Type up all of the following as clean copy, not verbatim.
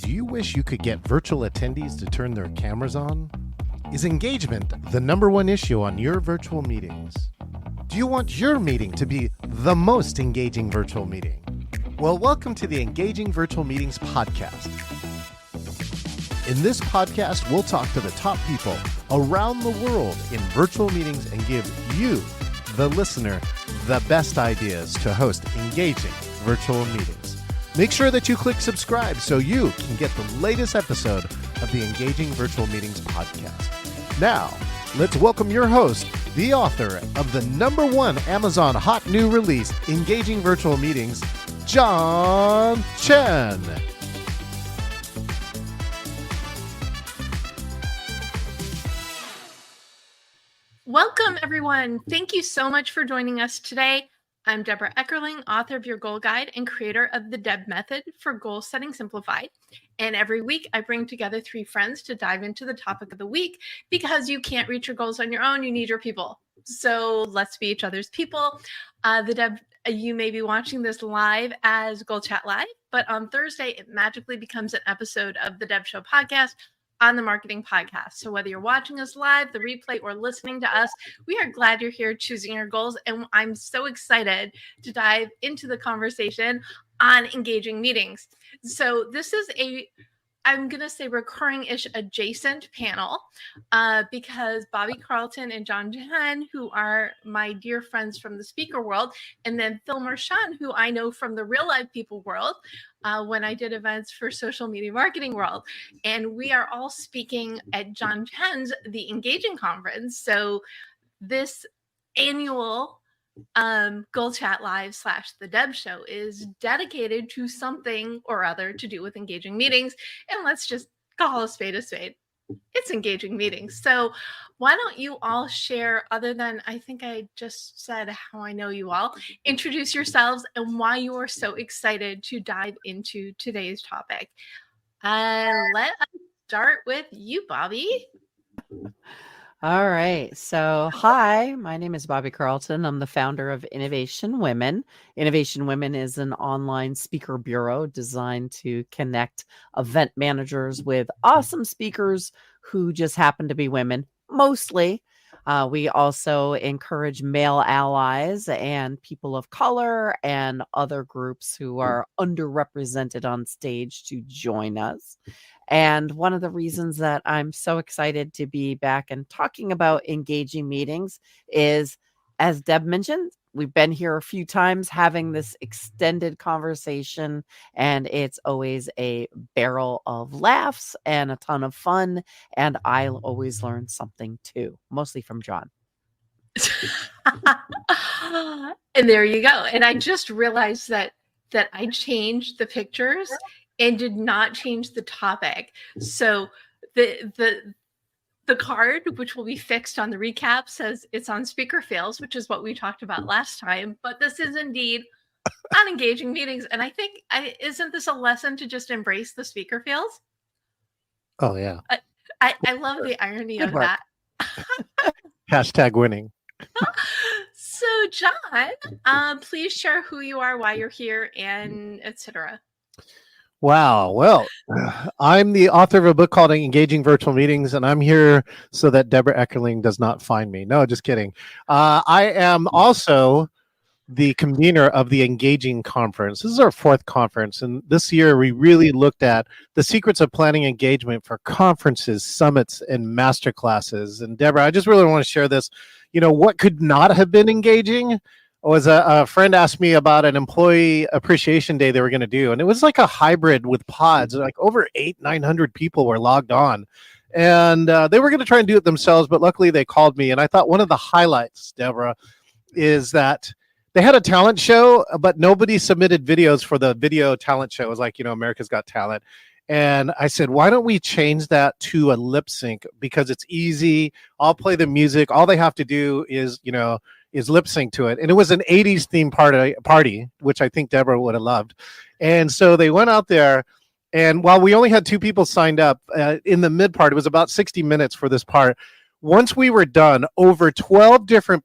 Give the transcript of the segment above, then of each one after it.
Do you wish you could get virtual attendees to turn their cameras on? Is engagement the number one issue on your virtual meetings? Do you want your meeting to be the most engaging virtual meeting? Well, welcome to the Engaging Virtual Meetings podcast. In this podcast, we'll talk to the top people around the world in virtual meetings and give you, the listener, the best ideas to host engaging virtual meetings. Make sure that you click subscribe so you can get the latest episode of the Engaging Virtual Meetings podcast. Now, let's welcome your host, the author of the #1 Amazon hot new release, Engaging Virtual Meetings, Chen. Welcome, everyone. Thank you so much for joining us today. I'm Debra Eckerling, author of your Goal Guide and creator of the DEB Method for Goal Setting Simplified. And every week, I bring together 3 friends to dive into the topic of the week because you can't reach your goals on your own. You need your people. So let's be each other's people. You may be watching this live as GoalChatLive, but on Thursday, it magically becomes an episode of the Deb Show podcast on the Marketing Podcast. So whether you're watching us live, the replay, or listening to us, we are glad you're here choosing your goals. And I'm so excited to dive into the conversation on engaging meetings. So this is I'm going to say recurring-ish adjacent panel because Bobbie Carlton and Chen, who are my dear friends from the speaker world, and then Phil Mershon, who I know from the real life people world when I did events for social media marketing world. And we are all speaking at Chen's The Engaging Conference. So this annual GoalChatLive / the Deb Show is dedicated to something or other to do with engaging meetings. And let's just call a spade a spade. It's engaging meetings. So why don't you all share, other than I think I just said how I know you all, introduce yourselves and why you are so excited to dive into today's topic. Let us start with you, Bobbie. All right. So, hi, my name is Bobbie Carlton. I'm the founder of Innovation Women. Innovation Women is an online speaker bureau designed to connect event managers with awesome speakers who just happen to be women, mostly. We also encourage male allies and people of color and other groups who are underrepresented on stage to join us. And one of the reasons that I'm so excited to be back and talking about engaging meetings is, as Deb mentioned, we've been here a few times having this extended conversation, and it's always a barrel of laughs and a ton of fun. And I'll always learn something too, mostly from John. And there you go. And I just realized that I changed the pictures and did not change the topic. So the card, which will be fixed on the recap, says it's on speaker fails, which is what we talked about last time. But this is indeed on engaging meetings. And I think, isn't this a lesson to just embrace the speaker fails? Oh, yeah. I love the irony of that. Hashtag winning. So, John, please share who you are, why you're here, and etc. Wow. Well, I'm the author of a book called Engaging Virtual Meetings, and I'm here so that Debra Eckerling does not find me. No, just kidding. I am also the convener of the Engaging Conference. This is our 4th conference, and this year we really looked at the secrets of planning engagement for conferences, summits, and masterclasses. And Debra, I just really want to share this. You know, what could not have been engaging was a friend asked me about an employee appreciation day they were going to do. And it was like a hybrid with pods, like over 800-900 people were logged on. And they were going to try and do it themselves, but luckily they called me. And I thought one of the highlights, Debra, is that they had a talent show, but nobody submitted videos for the video talent show. It was like, you know, America's Got Talent. And I said, why don't we change that to a lip sync? Because it's easy. I'll play the music. All they have to do is lip sync to it. And it was an 80s themed party, which I think Debra would have loved. And so they went out there, and while we only had 2 people signed up in the mid part, it was about 60 minutes for this part. Once we were done, over 12 different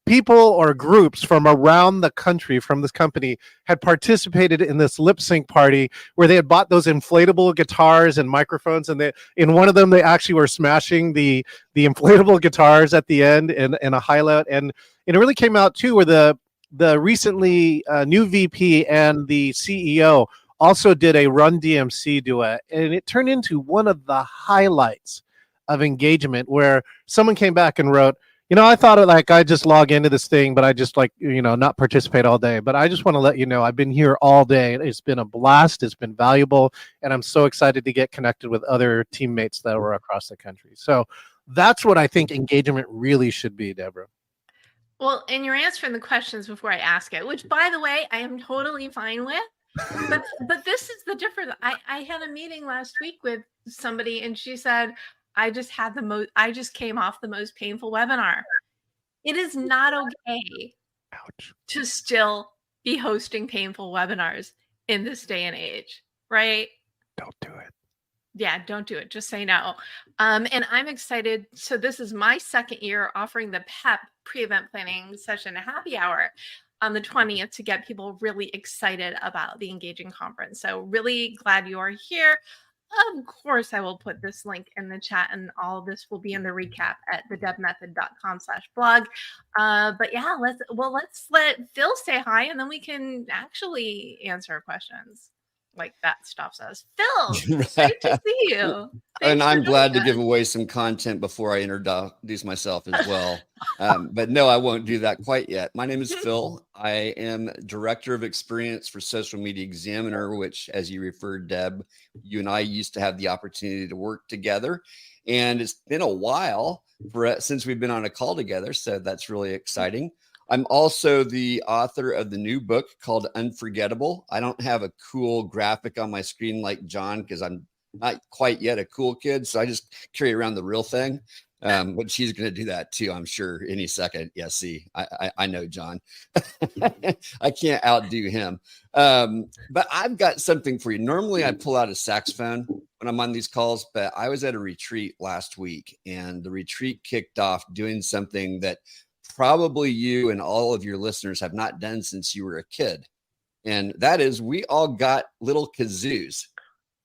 people or groups from around the country from this company had participated in this lip sync party where they had bought those inflatable guitars and microphones, and they, in one of them, they actually were smashing the inflatable guitars at the end in a highlight, and it really came out too where the recently new VP and the CEO also did a Run DMC duet, and it turned into one of the highlights of engagement where someone came back and wrote, I thought it like I just log into this thing, but I just like, not participate all day. But I just want to let you know I've been here all day. It's been a blast. It's been valuable. And I'm so excited to get connected with other teammates that were across the country. So that's what I think engagement really should be, Deborah. Well, and you're answering the questions before I ask it, which, by the way, I am totally fine with. But this is the difference. I had a meeting last week with somebody, and she said, I just came off the most painful webinar. It is not okay to still be hosting painful webinars in this day and age, right? Don't do it. Yeah, don't do it. Just say no. And I'm excited. So this is my second year offering the PEP pre-event planning session happy hour on the 20th to get people really excited about the Engaging Conference. So really glad you are here. Of course, I will put this link in the chat, and all of this will be in the recap at thedebmethod.com/blog. But yeah, let's let Phil say hi, and then we can actually answer questions. Like that stops us. Phil, great to see you. And I'm glad to give away some content before I introduce myself as well. But no, I won't do that quite yet. My name is Phil. I am Director of Experience for Social Media Examiner, which, as you referred, Deb, you and I used to have the opportunity to work together. And it's been a while since we've been on a call together. So that's really exciting. I'm also the author of the new book called Unforgettable. I don't have a cool graphic on my screen like John because I'm not quite yet a cool kid. So I just carry around the real thing. But she's going to do that too, I'm sure, any second. Yeah, see, I know John. I can't outdo him. But I've got something for you. Normally I pull out a saxophone when I'm on these calls, but I was at a retreat last week, and the retreat kicked off doing something that probably you and all of your listeners have not done since you were a kid. And that is, we all got little kazoos,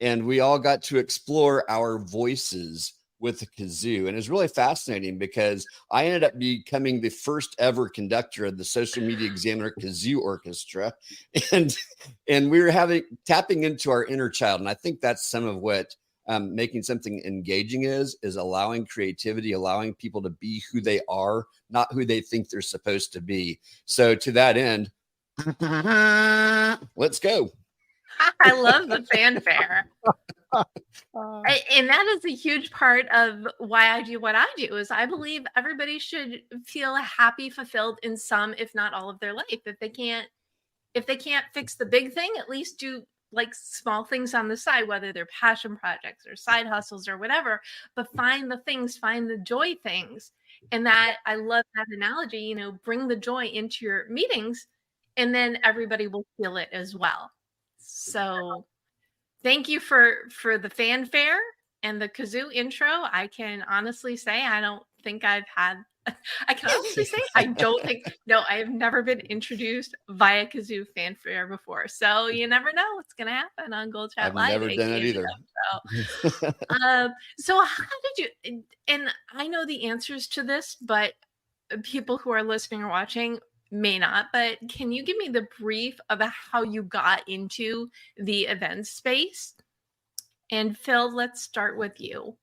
and we all got to explore our voices with the kazoo. And it's really fascinating because I ended up becoming the first ever conductor of the Social Media Examiner Kazoo Orchestra. And we were tapping into our inner child. And I think that's some of what making something engaging is allowing creativity, allowing people to be who they are, not who they think they're supposed to be. So to that end, let's go. I love the fanfare. And that is a huge part of why I do what I do, is I believe everybody should feel happy, fulfilled in some, if not all of their life. If they can't fix the big thing, at least do like small things on the side, whether they're passion projects or side hustles or whatever, but find the joy things. And that, I love that analogy, bring the joy into your meetings, and then everybody will feel it as well. So thank you for the fanfare and the kazoo intro. I can honestly say I have never been introduced via kazoo fanfare before. So you never know what's going to happen on GoalChatLive. I've never done it either. So how did you, and I know the answers to this, but people who are listening or watching may not, but can you give me the brief about how you got into the event space? And Phil, let's start with you.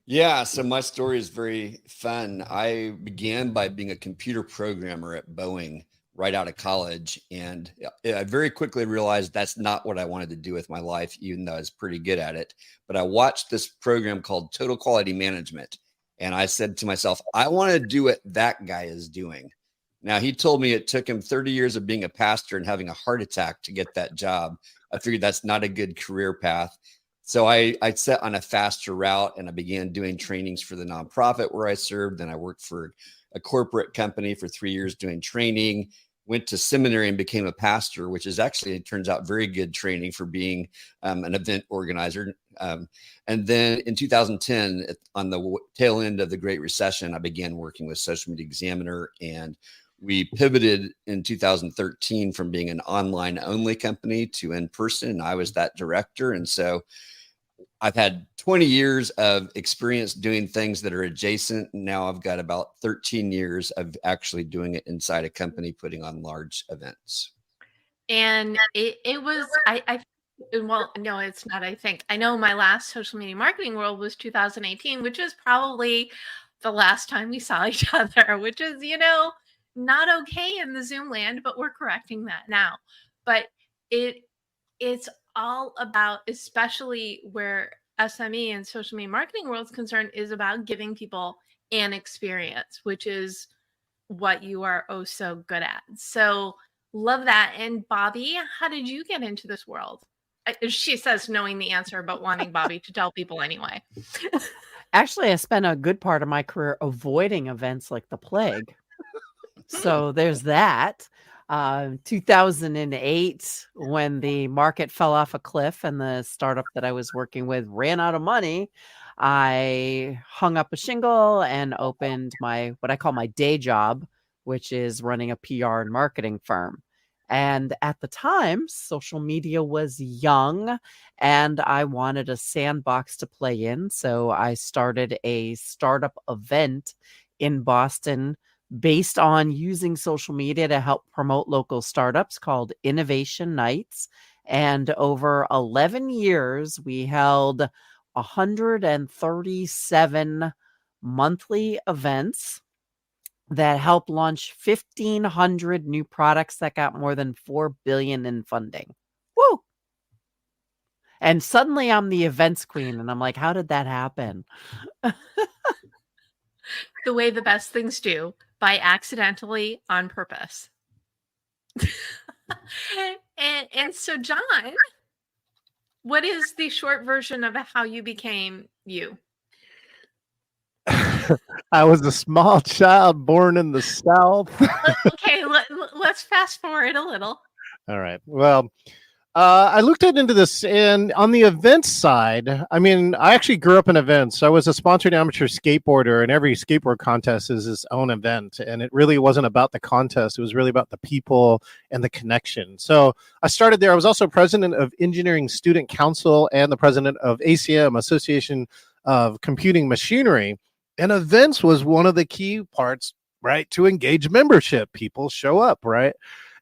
Yeah, so my story is very fun. I began by being a computer programmer at Boeing right out of college. And I very quickly realized that's not what I wanted to do with my life, even though I was pretty good at it. But I watched this program called Total Quality Management. And I said to myself, I want to do what that guy is doing. Now, he told me it took him 30 years of being a pastor and having a heart attack to get that job. I figured that's not a good career path. So I set on a faster route, and I began doing trainings for the nonprofit where I served. Then I worked for a corporate company for 3 years doing training. went to seminary and became a pastor, which is actually, it turns out, very good training for being an event organizer. And then in 2010, on the tail end of the Great Recession, I began working with Social Media Examiner, and we pivoted in 2013 from being an online only company to in person. And I was that director. And so I've had 20 years of experience doing things that are adjacent. Now I've got about 13 years of actually doing it inside a company, putting on large events. And it was, well, no, it's not. I think I know my last social media marketing world was 2018, which is probably the last time we saw each other, which is, not okay in the Zoom land, but we're correcting that now. But it's all about, especially where SME and social media marketing world is concerned, is about giving people an experience, which is what you are oh so good at. So love that. And Bobbie, how did you get into this world? She says knowing the answer, but wanting Bobbie to tell people anyway. Actually, I spent a good part of my career avoiding events like the plague. So there's that. 2008, when the market fell off a cliff and the startup that I was working with ran out of money, I hung up a shingle and opened what I call my day job, which is running a PR and marketing firm. And at the time, social media was young and I wanted a sandbox to play in. So I started a startup event in Boston based on using social media to help promote local startups, called Innovation Nights. And over 11 years, we held 137 monthly events that helped launch 1,500 new products that got more than $4 billion in funding. Woo! And suddenly I'm the events queen, and I'm like, how did that happen? The way the best things do, by accidentally on purpose. and so, John, what is the short version of how you became you? I was a small child born in the South. Okay, let's fast forward a little. All right. Well, I looked into this, and on the events side, I mean, I actually grew up in events. I was a sponsored amateur skateboarder, and every skateboard contest is its own event. And it really wasn't about the contest. It was really about the people and the connection. So I started there. I was also president of Engineering Student Council and the president of ACM, Association of Computing Machinery. And events was one of the key parts, right, to engage membership. People show up, right?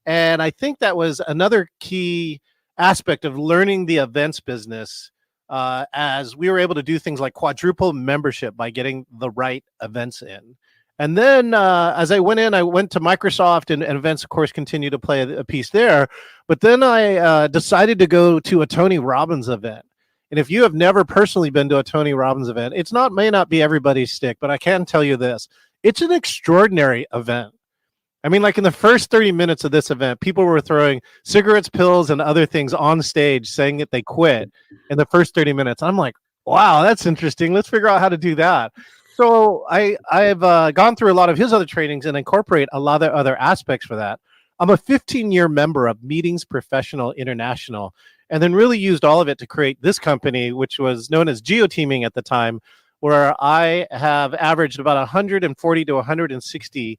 And I think that was another key aspect of learning the events business, as we were able to do things like quadruple membership by getting the right events in. And then as I went to Microsoft, and events, of course, continue to play a piece there. But then I decided to go to a Tony Robbins event. And if you have never personally been to a Tony Robbins event, may not be everybody's stick, but I can tell you this: it's an extraordinary event. I mean, like in the first 30 minutes of this event, people were throwing cigarettes, pills, and other things on stage, saying that they quit in the first 30 minutes. I'm like, wow, that's interesting. Let's figure out how to do that. So I've gone through a lot of his other trainings and incorporate a lot of other aspects for that. I'm a 15-year member of Meetings Professional International, and then really used all of it to create this company, which was known as Geoteaming at the time, where I have averaged about 140 to 160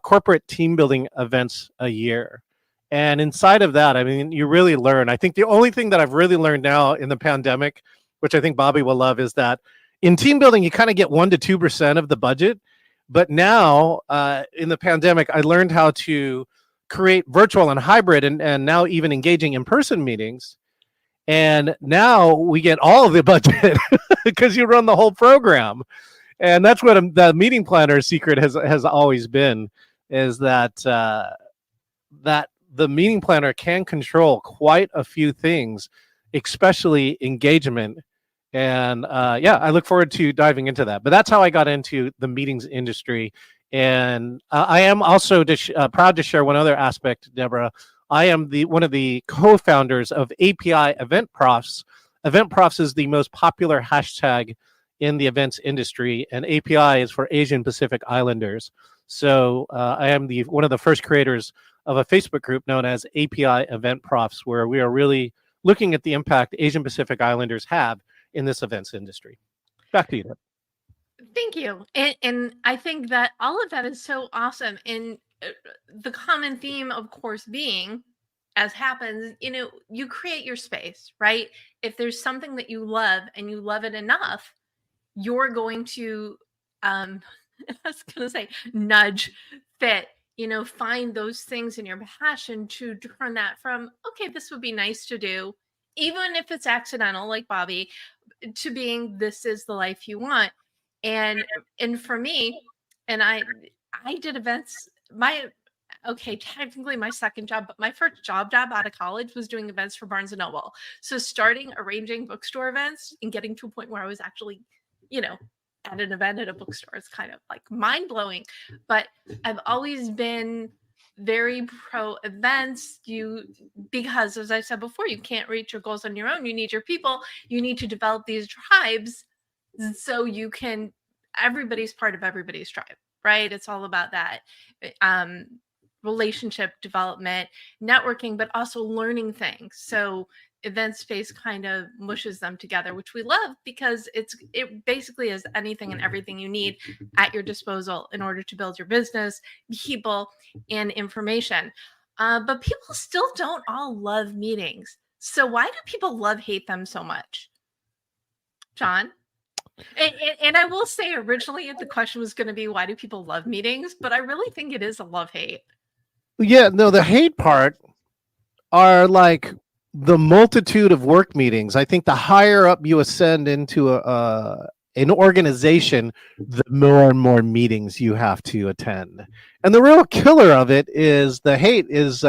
corporate team building events a year. And inside of that, I mean, you really learn. I think the only thing that I've really learned now in the pandemic, which I think Bobbie will love, is that in team building, you kind of get 1% to 2% of the budget. But now in the pandemic, I learned how to create virtual and hybrid and now even engaging in-person meetings. And now we get all of the budget because you run the whole program. And that's what the meeting planner secret has always been, is that that the meeting planner can control quite a few things, especially engagement. And I look forward to diving into that. But that's how I got into the meetings industry. And I am also proud to share one other aspect, Deborah. I am one of the co-founders of API Event Profs. Event Profs is the most popular hashtag in the events industry, and API is for Asian Pacific Islanders. So I am one of the first creators of a Facebook group known as API Event Profs, where we are really looking at the impact Asian Pacific Islanders have in this events industry. Back to you, Deb. Thank you. And I think that all of that is so awesome. And the common theme, of course, being, as happens, you create your space, right? If there's something that you love and you love it enough, you're going to, I was going to say, nudge, fit, find those things in your passion to turn that from, okay, this would be nice to do, even if it's accidental, like Bobbie, to being, this is the life you want. And for me, and I did events, technically my second job, but my first job out of college was doing events for Barnes & Noble. So starting arranging bookstore events and getting to a point where I was actually, at an event at a bookstore is kind of like mind-blowing. But I've always been very pro events, because as I said before, you can't reach your goals on your own. You need your people. You need to develop these tribes so you can, everybody's part of everybody's tribe, right? It's all about that relationship development, networking, but also learning things. So event space kind of mushes them together, which we love, because it basically is anything and everything you need at your disposal in order to build your business, people, and information. But people still don't all love meetings. So why do people hate them so much? John? And I will say, originally the question was going to be, why do people love meetings? But I really think it is a love-hate. Yeah, no, the hate part are like the multitude of work meetings. I think the higher up you ascend into an organization, the more and more meetings you have to attend. And the real killer of it is the hate is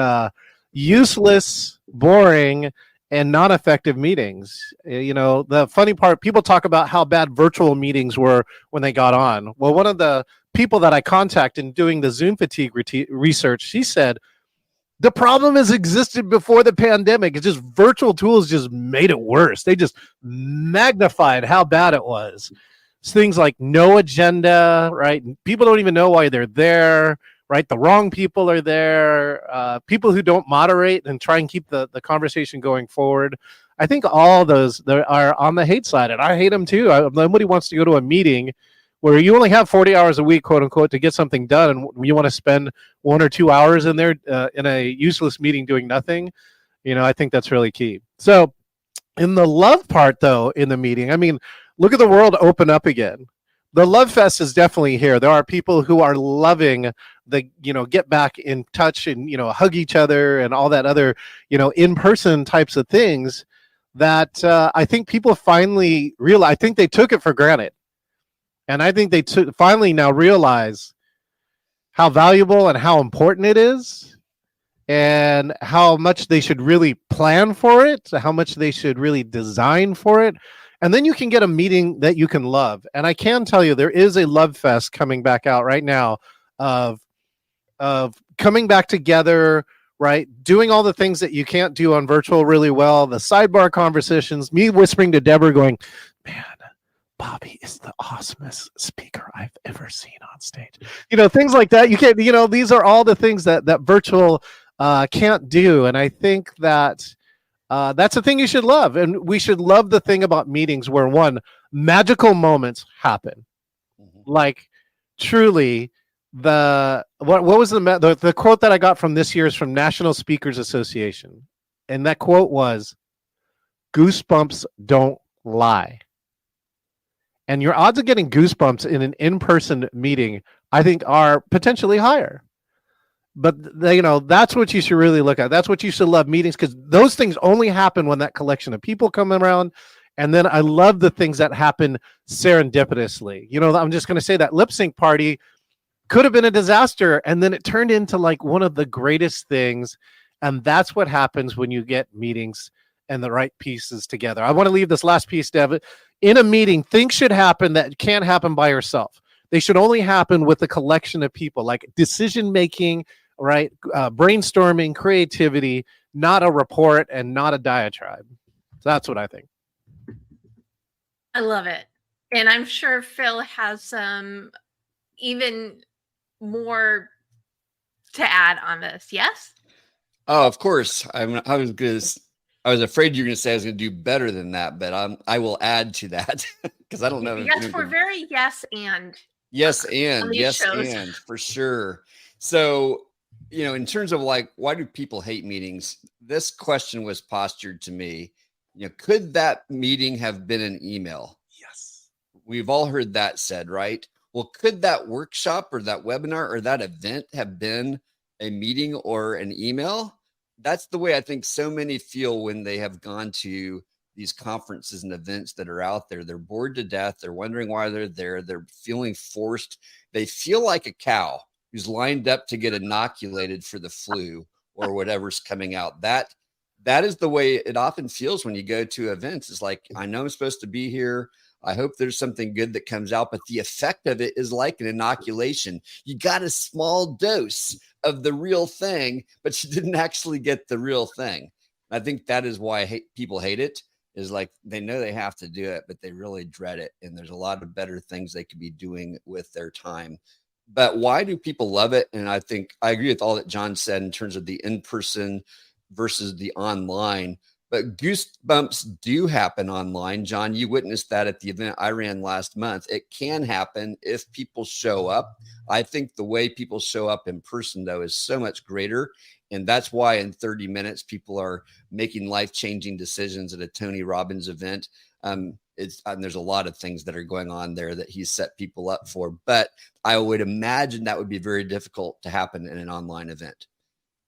useless, boring, and non-effective meetings. The funny part, people talk about how bad virtual meetings were when they got on. Well, one of the people that I contacted in doing the Zoom fatigue research, she said, the problem has existed before the pandemic. It's just virtual tools just made it worse. They just magnified how bad it was. It's things like no agenda, right? People don't even know why they're there, right? The wrong people are there. People who don't moderate and try and keep the conversation going forward. I think all those are on the hate side, and I hate them too. Nobody wants to go to a meeting where you only have 40 hours a week, quote unquote, to get something done, and you want to spend 1 or 2 hours in there in a useless meeting doing nothing. I think that's really key. So in the love part, though, in the meeting, I mean, look at the world open up again. The love fest is definitely here. There are people who are loving the, get back in touch and, hug each other and all that other, in-person types of things that I think people finally realize. I think they took it for granted. And I think they finally now realize how valuable and how important it is, and how much they should really plan for it, how much they should really design for it. And then you can get a meeting that you can love. And I can tell you, there is a love fest coming back out right now of coming back together, right? Doing all the things that you can't do on virtual really well, the sidebar conversations, me whispering to Debra going, man, Bobbie is the awesomest speaker I've ever seen on stage. Things like that. You can't, these are all the things that virtual can't do. And I think that that's the thing you should love. And we should love the thing about meetings where, one, magical moments happen. Like, truly, what was the quote that I got from this year's from National Speakers Association? And that quote was, goosebumps don't lie. And your odds of getting goosebumps in an in-person meeting, I think, are potentially higher. But that's what you should really look at. That's what you should love, meetings, because those things only happen when that collection of people come around. And then I love the things that happen serendipitously. I'm just going to say that lip sync party could have been a disaster, and then it turned into like one of the greatest things. And that's what happens when you get meetings and the right pieces together. I want to leave this last piece, Dev. In a meeting, things should happen that can't happen by yourself. They should only happen with a collection of people, like decision-making, right? Brainstorming, creativity, not a report and not a diatribe. So that's what I think. I love it. And I'm sure Phil has some even more to add on this. Yes? Oh, of course. I was afraid you were going to say I was going to do better than that, but I will add to that because I don't know. Yes, we're very yes and. Yes, on these shows. and for sure. So, in terms of like, why do people hate meetings? This question was postured to me. Could that meeting have been an email? Yes. We've all heard that said, right? Well, could that workshop or that webinar or that event have been a meeting or an email? That's the way I think so many feel when they have gone to these conferences and events that are out there. They're bored to death. They're wondering why they're there. They're feeling forced. They feel like a cow who's lined up to get inoculated for the flu or whatever's coming out. That is the way it often feels when you go to events. It's like, I know I'm supposed to be here. I hope there's something good that comes out, but the effect of it is like an inoculation. You got a small dose of the real thing, but you didn't actually get the real thing. I think that is why people hate it, is like they know they have to do it, but they really dread it. And there's a lot of better things they could be doing with their time. But why do people love it? And I think I agree with all that John said in terms of the in-person versus the online. But goosebumps do happen online. John, you witnessed that at the event I ran last month. It can happen if people show up. I think the way people show up in person, though, is so much greater. And that's why in 30 minutes, people are making life-changing decisions at a Tony Robbins event. And there's a lot of things that are going on there that he's set people up for. But I would imagine that would be very difficult to happen in an online event.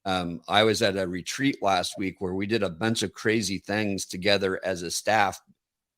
I was at a retreat last week where we did a bunch of crazy things together as a staff.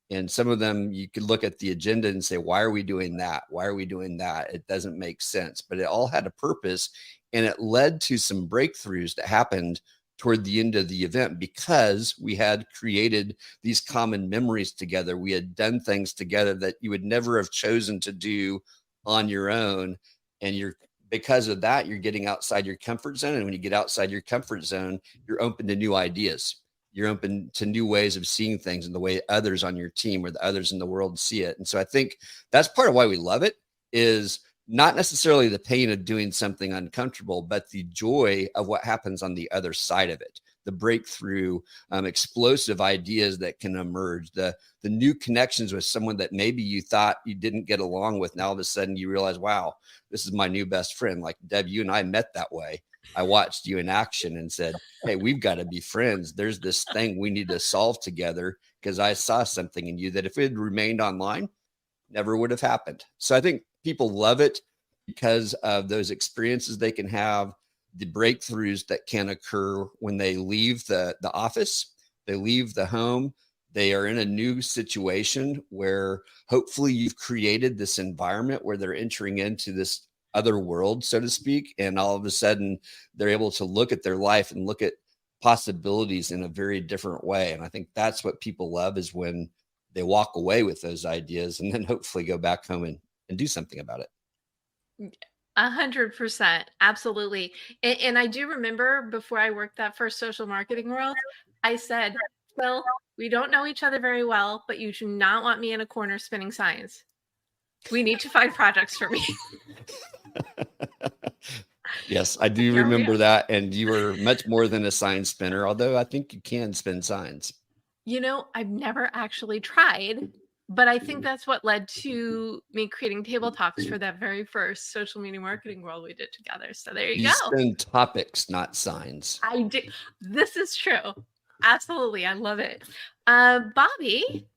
And some of them you could look at the agenda and say, why are we doing that? Why are we doing that? It doesn't make sense, but it all had a purpose. And it led to some breakthroughs that happened toward the end of the event because we had created these common memories together. We had done things together that you would never have chosen to do on your own. And because of that, you're getting outside your comfort zone. And when you get outside your comfort zone, you're open to new ideas. You're open to new ways of seeing things and the way others on your team or the others in the world see it. And so I think that's part of why we love it, is not necessarily the pain of doing something uncomfortable, but the joy of what happens on the other side of it. The breakthrough, explosive ideas that can emerge, the new connections with someone that maybe you thought you didn't get along with. Now all of a sudden you realize, wow, this is my new best friend. Like Deb, you and I met that way. I watched you in action and said, hey, we've got to be friends. There's this thing we need to solve together because I saw something in you that if it had remained online, never would have happened. So I think people love it because of those experiences they can have, the breakthroughs that can occur when they leave the office, they leave the home, they are in a new situation where hopefully you've created this environment where they're entering into this other world, so to speak. And all of a sudden they're able to look at their life and look at possibilities in a very different way. And I think that's what people love, is when they walk away with those ideas and then hopefully go back home and do something about it. 100%. Absolutely. And I do remember before I worked that first social marketing world, I said, Phil, we don't know each other very well, but you do not want me in a corner spinning signs. We need to find projects for me. Yes, I do remember that. And you were much more than a sign spinner, although I think you can spin signs. I've never actually tried, but I think that's what led to me creating table talks for that very first social media marketing world we did together. So there you go. Spin topics, not signs. I do. This is true. Absolutely. I love it. Bobbie,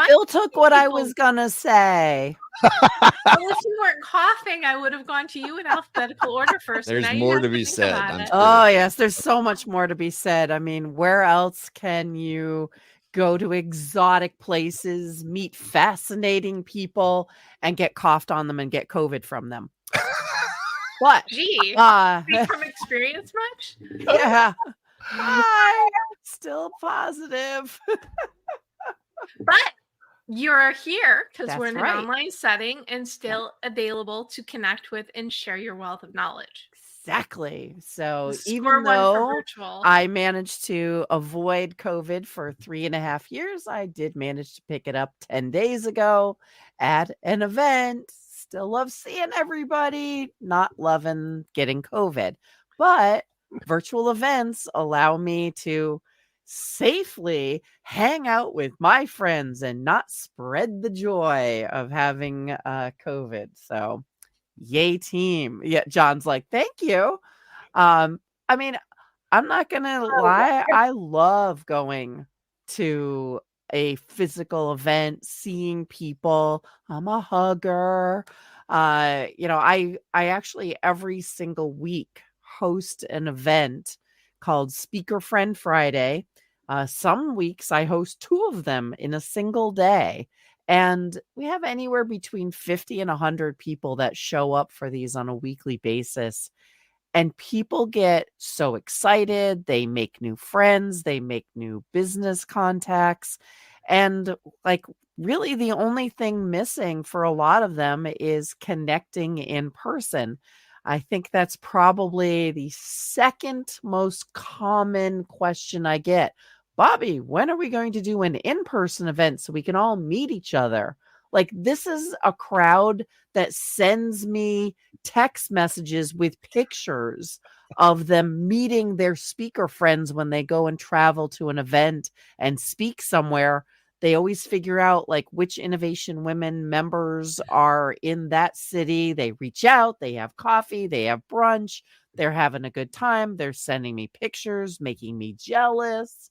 Phil took what I was going to say. Well, if you weren't coughing, I would have gone to you in alphabetical order first. There's more to be said. Oh, yes. There's so much more to be said. I mean, where else can you go to exotic places, meet fascinating people, and get coughed on them and get COVID from them? What? Gee, from experience much? Yeah. I'm still positive. But you're here because we're in right. an online setting and still available to connect with and share your wealth of knowledge. Exactly. So Score even one for though virtual. I managed to avoid COVID for 3.5 years, I did manage to pick it up 10 days ago at an event. Still love seeing everybody, not loving getting COVID. But virtual events allow me to safely hang out with my friends and not spread the joy of having COVID. So, yay, team. Yeah, John's like, thank you. I mean, I'm not gonna lie, I love going to a physical event, seeing people. I'm a hugger. I actually every single week host an event called Speaker Friend Friday. Some weeks I host 2 of them in a single day. And we have anywhere between 50 and 100 people that show up for these on a weekly basis. And people get so excited. They make new friends, they make new business contacts. And like, really, the only thing missing for a lot of them is connecting in person. I think that's probably the second most common question I get. Bobbie, when are we going to do an in person event so we can all meet each other? Like, this is a crowd that sends me text messages with pictures of them meeting their speaker friends when they go and travel to an event and speak somewhere. They always figure out like which Innovation Women members are in that city. They reach out, they have coffee, they have brunch, they're having a good time. They're sending me pictures, making me jealous.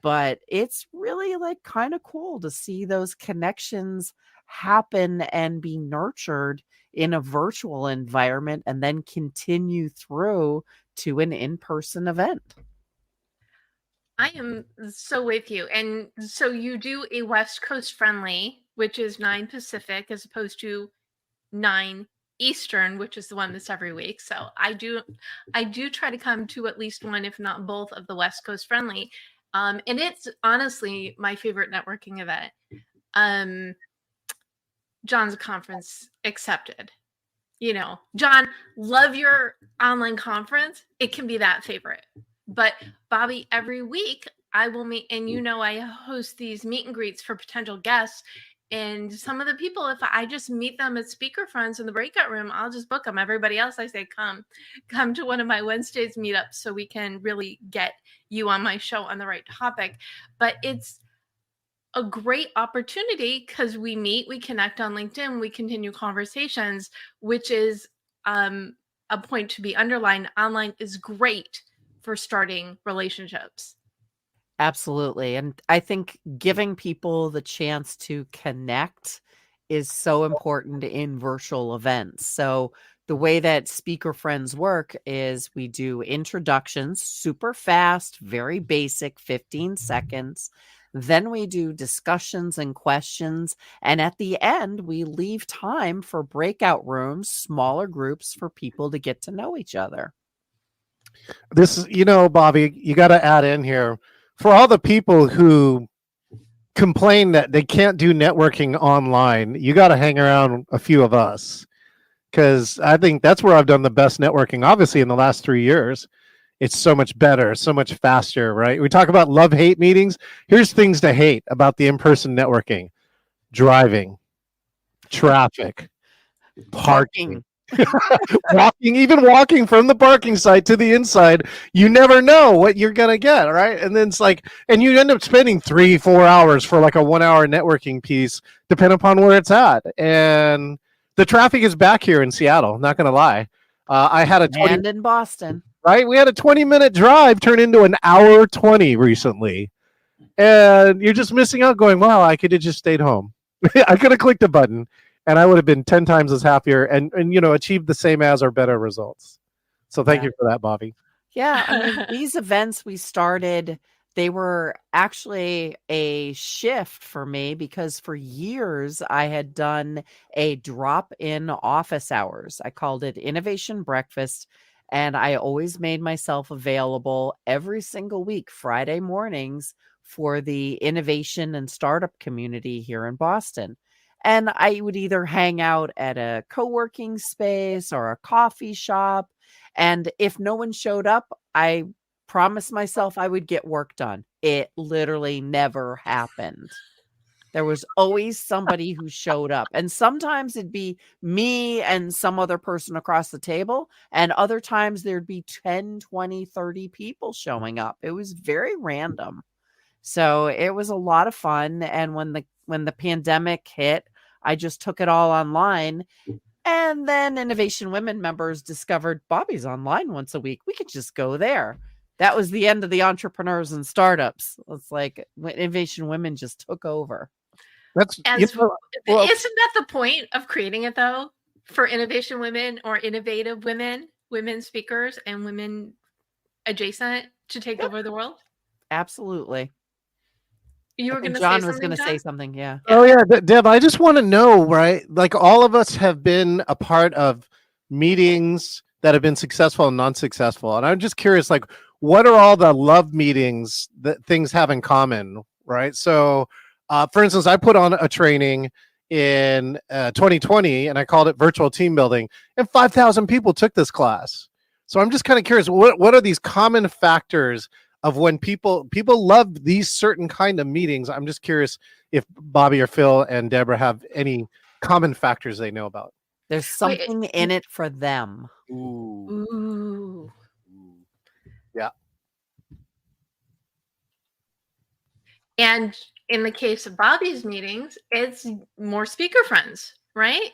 But it's really like kind of cool to see those connections happen and be nurtured in a virtual environment and then continue through to an in-person event. I am so with you. And so you do a West Coast friendly, which is 9 Pacific, as opposed to 9 Eastern, which is the one that's every week. So I do try to come to at least one, if not both, of the West Coast friendly. And it's honestly my favorite networking event. John's conference accepted. John, love your online conference. It can be that favorite. But Bobbie, every week I will meet, and I host these meet and greets for potential guests. And some of the people, if I just meet them at Speaker Friends in the breakout room, I'll just book them. Everybody else, I say, come to one of my Wednesdays meetups so we can really get you on my show on the right topic. But it's a great opportunity because we meet, we connect on LinkedIn, we continue conversations, which is a point to be underlined. Online is great for starting relationships. Absolutely. And I think giving people the chance to connect is so important in virtual events. So the way that Speaker Friends work is we do introductions, super fast, very basic, 15 seconds. Then we do discussions and questions. And at the end, we leave time for breakout rooms, smaller groups for people to get to know each other. This is, Bobbie, you got to add in here for all the people who complain that they can't do networking online. You got to hang around a few of us because I think that's where I've done the best networking, obviously, in the last 3 years. It's so much better, so much faster, right? We talk about love-hate meetings. Here's things to hate about the in-person networking: driving, traffic, parking. Even walking from the parking site to the inside, you never know what you're gonna get, right? And then it's like, and you end up spending 3-4 hours for like a 1 hour networking piece, depending upon where it's at. And the traffic is back here in Seattle. Not gonna lie, I had a 20 and in Boston. Right, we had a 20-minute drive turn into an hour 20 recently, and you're just missing out. Going, wow, I could have just stayed home. I could have clicked a button and I would have been 10 times as happier and achieved the same as or better results. So thank you for that, Bobbie. Yeah, I mean, these events we started, they were actually a shift for me because for years I had done a drop-in office hours. I called it Innovation Breakfast, and I always made myself available every single week, Friday mornings, for the innovation and startup community here in Boston. And I would either hang out at a co-working space or a coffee shop. And if no one showed up, I promised myself I would get work done. It literally never happened. There was always somebody who showed up. And sometimes it'd be me and some other person across the table. And other times there'd be 10, 20, 30 people showing up. It was very random. So it was a lot of fun. And when the pandemic hit, I just took it all online. And then Innovation Women members discovered Bobbie's online once a week. We could just go there. That was the end of the entrepreneurs and startups. It's like when Innovation Women just took over. That's Isn't that the point of creating it, though, for Innovation Women or innovative women, women speakers, and women adjacent to take over the world? Absolutely. You were going to say John something, was going to John? say something. Yeah. Oh yeah, Deb, I just want to know, right? Like all of us have been a part of meetings that have been successful and non-successful. And I'm just curious, like, what are all the love meetings that things have in common, right? So, for instance, I put on a training in 2020 and I called it virtual team building, and 5,000 people took this class. So I'm just kind of curious, what are these common factors of when people love these certain kind of meetings? I'm just curious if Bobbie or Phil and Debra have any common factors they know about. There's something in it for them. Ooh. Yeah. And in the case of Bobbie's meetings, it's more speaker friends, right?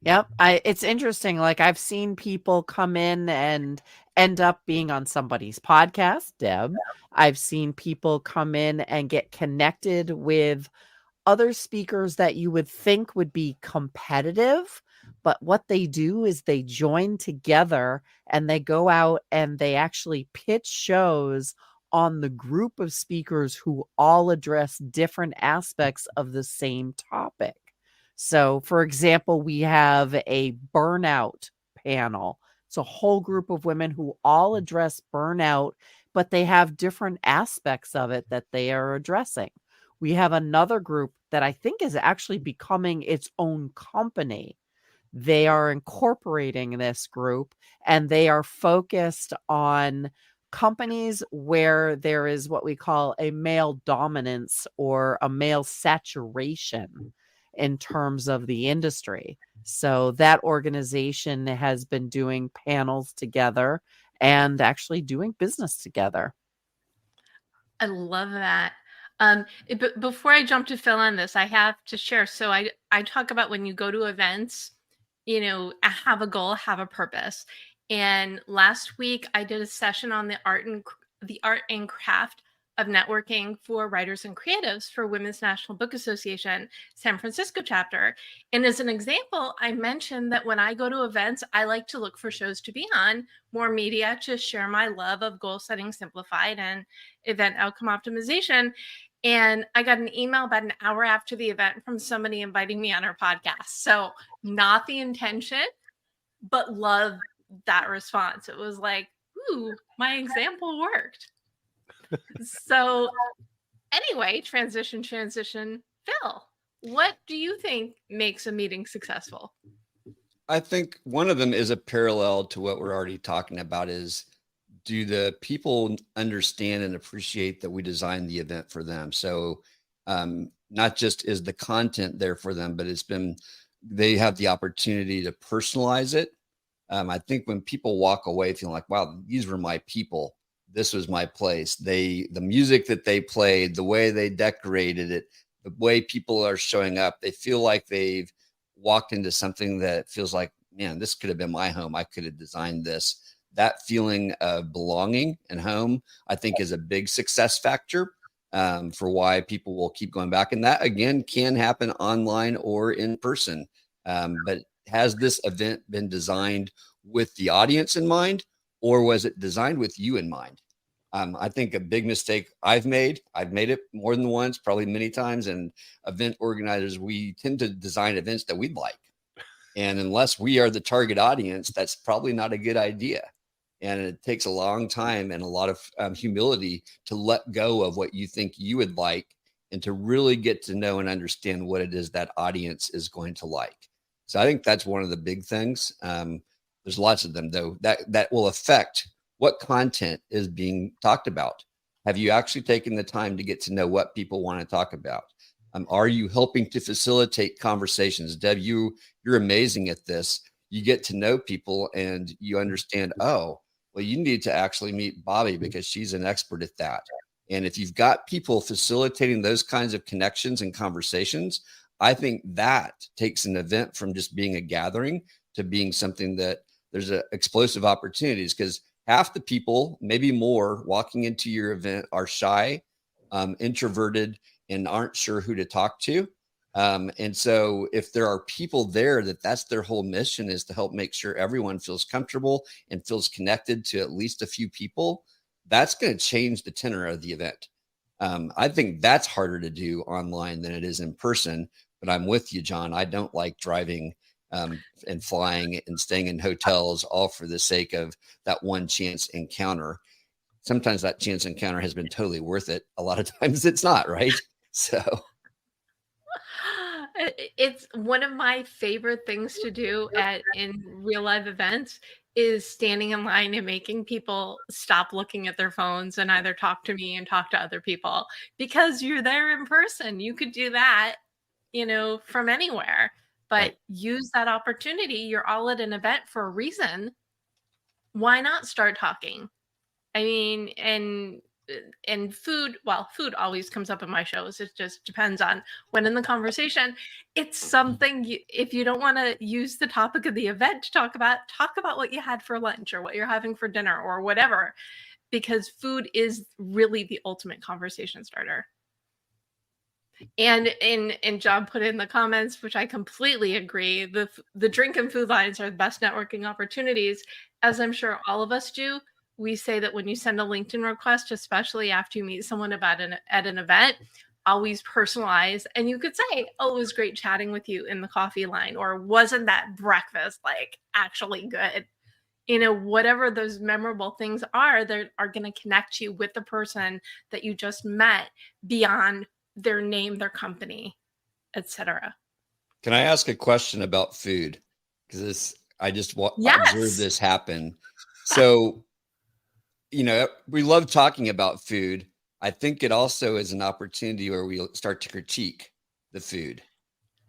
Yep. It's interesting. Like I've seen people come in and end up being on somebody's podcast, Deb. I've seen people come in and get connected with other speakers that you would think would be competitive, but what they do is they join together and they go out and they actually pitch shows on the group of speakers who all address different aspects of the same topic. So, for example, we have a burnout panel. It's a whole group of women who all address burnout, but they have different aspects of it that they are addressing. We have another group that I think is actually becoming its own company. They are incorporating this group and they are focused on companies where there is what we call a male dominance or a male saturation in terms of the industry. So that organization has been doing panels together and actually doing business together. I love that. But before I jump to Phil on this, I have to share. So I talk about when you go to events, have a goal, have a purpose. And last week I did a session on the art and craft of networking for writers and creatives for Women's National Book Association, San Francisco chapter. And as an example, I mentioned that when I go to events, I like to look for shows to be on, more media to share my love of goal setting simplified and event outcome optimization. And I got an email about an hour after the event from somebody inviting me on her podcast. So not the intention, but love that response. It was like, ooh, my example worked. So anyway, transition. Phil, what do you think makes a meeting successful? I think one of them is a parallel to what we're already talking about is, do the people understand and appreciate that we designed the event for them? So not just is the content there for them, but they have the opportunity to personalize it. I think when people walk away feeling like, wow, these were my people, this was my place. The music that they played, the way they decorated it, the way people are showing up, they feel like they've walked into something that feels like, man, this could have been my home. I could have designed this. That feeling of belonging and home, I think, is a big success factor for why people will keep going back. And that, again, can happen online or in person. But has this event been designed with the audience in mind, or was it designed with you in mind? I think a big mistake I've made it more than once, probably many times. And event organizers, we tend to design events that we'd like. And unless we are the target audience, that's probably not a good idea. And it takes a long time and a lot of humility to let go of what you think you would like and to really get to know and understand what it is that audience is going to like. So I think that's one of the big things. There's lots of them, though, that will affect what content is being talked about. Have you actually taken the time to get to know what people want to talk about? Are you helping to facilitate conversations? Deb, you're amazing at this. You get to know people and you understand, oh, well, you need to actually meet Bobbie because she's an expert at that. And if you've got people facilitating those kinds of connections and conversations, I think that takes an event from just being a gathering to being something that there's explosive opportunities, because half the people, maybe more, walking into your event are shy, introverted, and aren't sure who to talk to. And so if there are people there that's their whole mission is to help make sure everyone feels comfortable and feels connected to at least a few people, that's going to change the tenor of the event. I think that's harder to do online than it is in person, but I'm with you, John. I don't like driving and flying and staying in hotels all for the sake of that one chance encounter. Sometimes that chance encounter has been totally worth it. A lot of times it's not, right? So it's one of my favorite things to do in real life events is standing in line and making people stop looking at their phones and either talk to me and talk to other people, because you're there in person. You could do that, from anywhere, but right. Use that opportunity. You're all at an event for a reason. Why not start talking? I mean, and food always comes up in my shows. It just depends on when in the conversation. It's something if you don't want to use the topic of the event to talk about what you had for lunch or what you're having for dinner or whatever, because food is really the ultimate conversation starter. And John put in the comments, which I completely agree, the drink and food lines are the best networking opportunities. As I'm sure all of us do, we say that when you send a LinkedIn request, especially after you meet someone at an event, always personalize. And you could say, oh, it was great chatting with you in the coffee line, or wasn't that breakfast actually good? Whatever those memorable things are, they are going to connect you with the person that you just met beyond their name, their company, etc. Can I ask a question about food? Because I just Yes. observed this happen. So, we love talking about food. I think it also is an opportunity where we start to critique the food.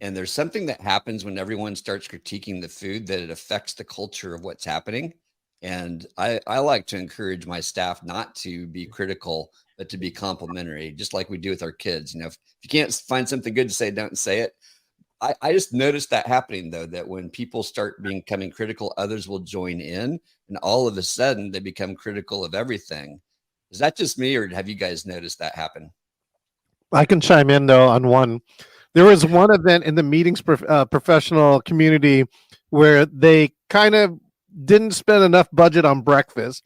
And there's something that happens when everyone starts critiquing the food, that it affects the culture of what's happening. And I like to encourage my staff not to be critical, but to be complimentary, just like we do with our kids. If you can't find something good to say, don't say it. I just noticed that happening, though, that when people start becoming critical, others will join in, and all of a sudden they become critical of everything. Is that just me, or have you guys noticed that happen? I can chime in though on one. There was one event in the meetings professional community where they kind of didn't spend enough budget on breakfast.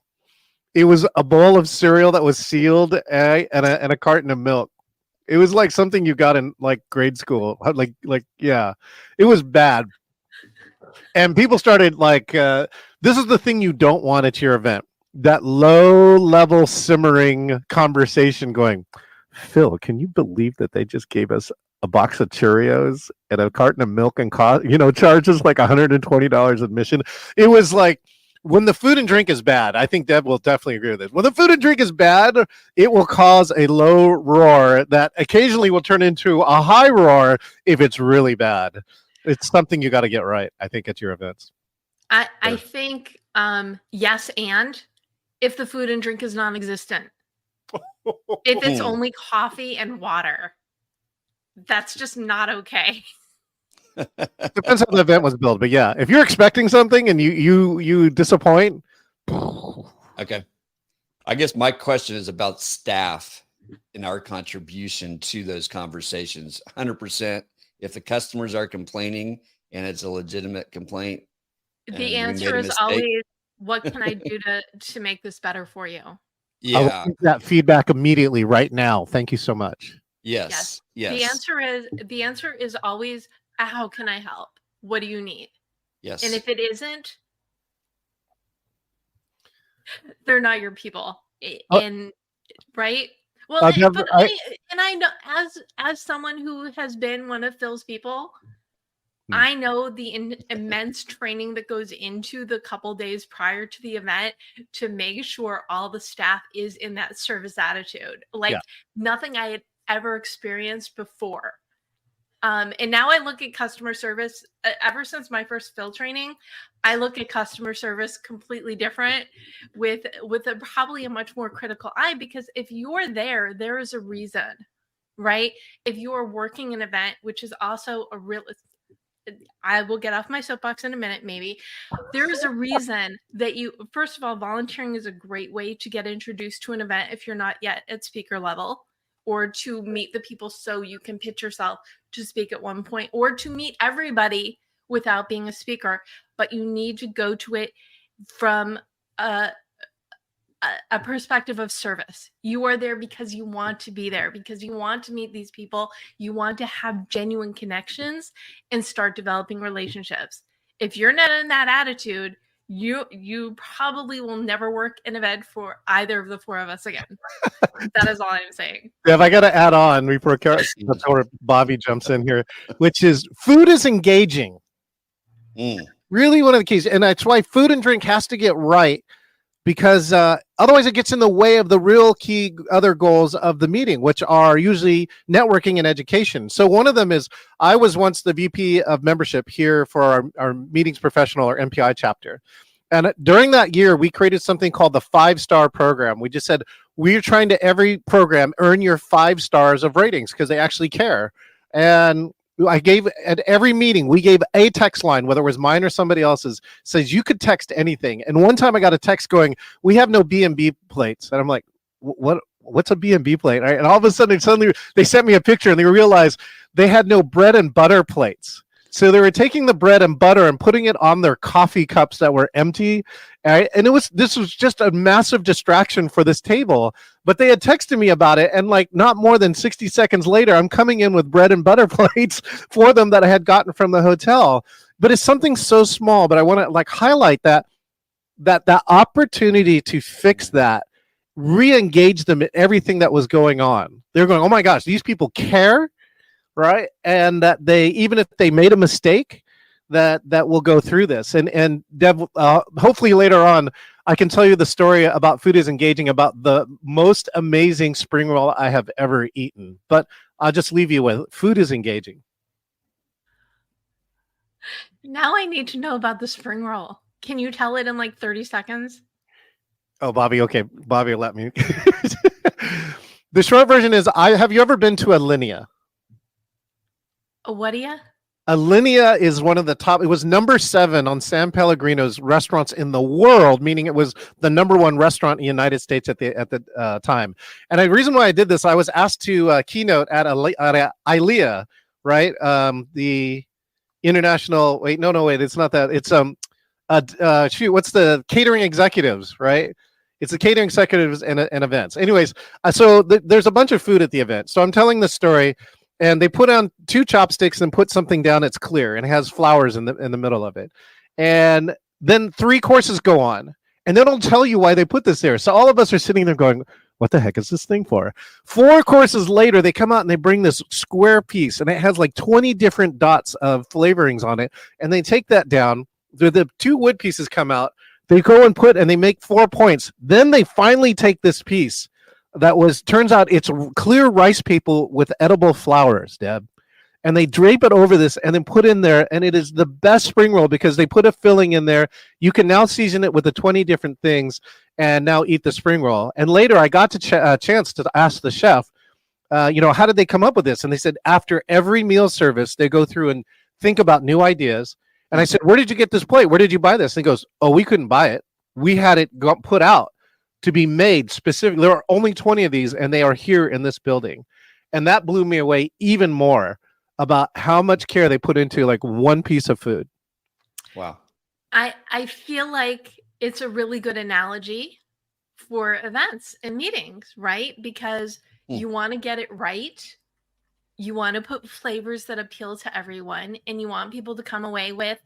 It was a bowl of cereal that was sealed, and a carton of milk. It was like something you got in grade school. Yeah, it was bad. And people started this is the thing you don't want at your event. That low level simmering conversation going, Phil, can you believe that they just gave us a box of Cheerios and a carton of milk and charges like $120 admission? It was like, when the food and drink is bad, I think Deb will definitely agree with this. When the food and drink is bad, it will cause a low roar that occasionally will turn into a high roar if it's really bad. It's something you got to get right, I think, at your events. I think yes, and if the food and drink is non-existent, if it's only coffee and water, that's just not okay. Depends how the event was built, but yeah, if you're expecting something and you disappoint. Okay. I guess my question is about staff and our contribution to those conversations. 100%. If the customers are complaining and it's a legitimate complaint, the answer is always, what can I do to make this better for you? Yeah. I will take that feedback immediately right now. Thank you so much. Yes. The answer is always, how can I help? What do you need? Yes. And if it isn't, they're not your people. And right? Well, I know, as someone who has been one of Phil's people, I know the immense training that goes into the couple days prior to the event to make sure all the staff is in that service attitude. Nothing I had ever experienced before. And now I look at customer service. Ever since my first Phil training, I look at customer service completely different, with probably a much more critical eye, because if you're there, there is a reason, right? If you are working an event, which is also a real, I will get off my soapbox in a minute, maybe. There is a reason that you, first of all, volunteering is a great way to get introduced to an event if you're not yet at speaker level, or to meet the people so you can pitch yourself to speak at one point, or to meet everybody without being a speaker. But you need to go to it from a perspective of service. You are there because you want to be there, because you want to meet these people. You want to have genuine connections and start developing relationships. If you're not in that attitude, you probably will never work an event for either of the four of us again. That is all I'm saying. Yeah, if I got to add on before Bobbie jumps in here, which is food is engaging. Really one of the keys. And that's why food and drink has to get right, because otherwise it gets in the way of the real key other goals of the meeting, which are usually networking and education. So one of them is, I was once the VP of membership here for our meetings professional, or MPI chapter. And during that year, we created something called the 5-star program. We just said, we're trying to, every program, earn your 5 stars of ratings, because they actually care. And I gave, at every meeting, we gave a text line, whether it was mine or somebody else's, says you could text anything. And one time I got a text going, we have no B&B plates. And I'm like, what's a B&B plate? And all of a sudden, suddenly they sent me a picture, and they realized they had no bread and butter plates. So they were taking the bread and butter and putting it on their coffee cups that were empty. And this was just a massive distraction for this table. But they had texted me about it, and like not more than 60 seconds later, I'm coming in with bread and butter plates for them that I had gotten from the hotel. But it's something so small, but I want to like highlight that opportunity to fix that, re-engage them in everything that was going on. They're going, oh my gosh, these people care. Right. And that they, even if they made a mistake, that will go through this. And Deb, hopefully later on, I can tell you the story about food is engaging, about the most amazing spring roll I have ever eaten. But I'll just leave you with, food is engaging. Now I need to know about the spring roll. Can you tell it in like 30 seconds? Oh, Bobbie. Okay. Bobbie, let me. The short version is, have you ever been to Alinea? What do you? Alinea is one of the top. It was number 7 on San Pellegrino's restaurants in the world, meaning it was the number 1 restaurant in the United States at the time. And the reason why I did this, I was asked to keynote at ILEA, right? The international. Wait, it's not that. It's what's the catering executives, right? It's the catering executives and events. Anyways, so there's a bunch of food at the event. So I'm telling the story. And they put on 2 chopsticks and put something down that's clear and it has flowers in the middle of it. And then 3 courses go on, and they don't tell you why they put this there. So all of us are sitting there going, what the heck is this thing for? 4 courses later, they come out and they bring this square piece, and it has like 20 different dots of flavorings on it. And they take that down. The 2 wood pieces come out. They go and they make 4 points. Then they finally take this piece that turns out it's clear rice paper with edible flowers, Deb. And they drape it over this and then put in there, and it is the best spring roll because they put a filling in there. You can now season it with the 20 different things and now eat the spring roll. And later I got a chance to ask the chef, how did they come up with this? And they said after every meal service, they go through and think about new ideas. And I said, where did you get this plate? Where did you buy this? And he goes, oh, we couldn't buy it. We had it put out to be made specifically. There are only 20 of these, and they are here in this building. And that blew me away even more about how much care they put into like one piece of food. Wow. I feel like it's a really good analogy for events and meetings, right? Because you want to get it right. You want to put flavors that appeal to everyone, and you want people to come away with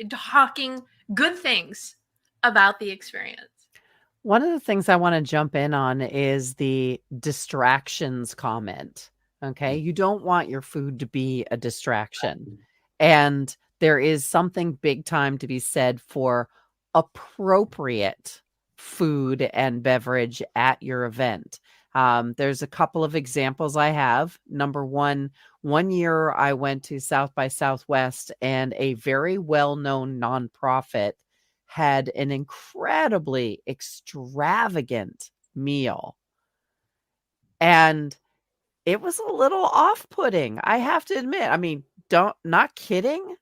talking good things about the experience. One of the things I want to jump in on is the distractions comment. Okay. You don't want your food to be a distraction. And there is something big time to be said for appropriate food and beverage at your event. There's a couple of examples I have. Number one year I went to South by Southwest, and a very well-known nonprofit had an incredibly extravagant meal. And it was a little off-putting, I have to admit. I mean, not kidding.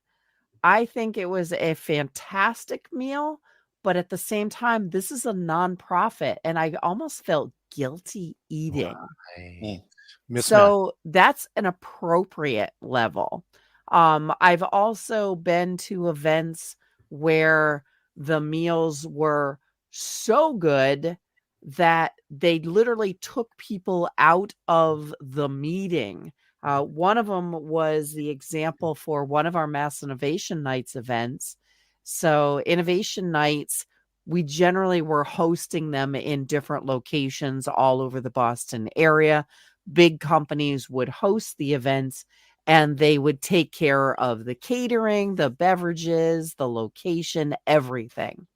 I think it was a fantastic meal, but at the same time, this is a nonprofit, and I almost felt guilty eating. Right. So that's an appropriate level. I've also been to events where the meals were so good that they literally took people out of the meeting. One of them was the example for one of our Mass Innovation Nights events. So Innovation Nights, we generally were hosting them in different locations all over the Boston area. Big companies would host the events, and they would take care of the catering, the beverages, the location, everything.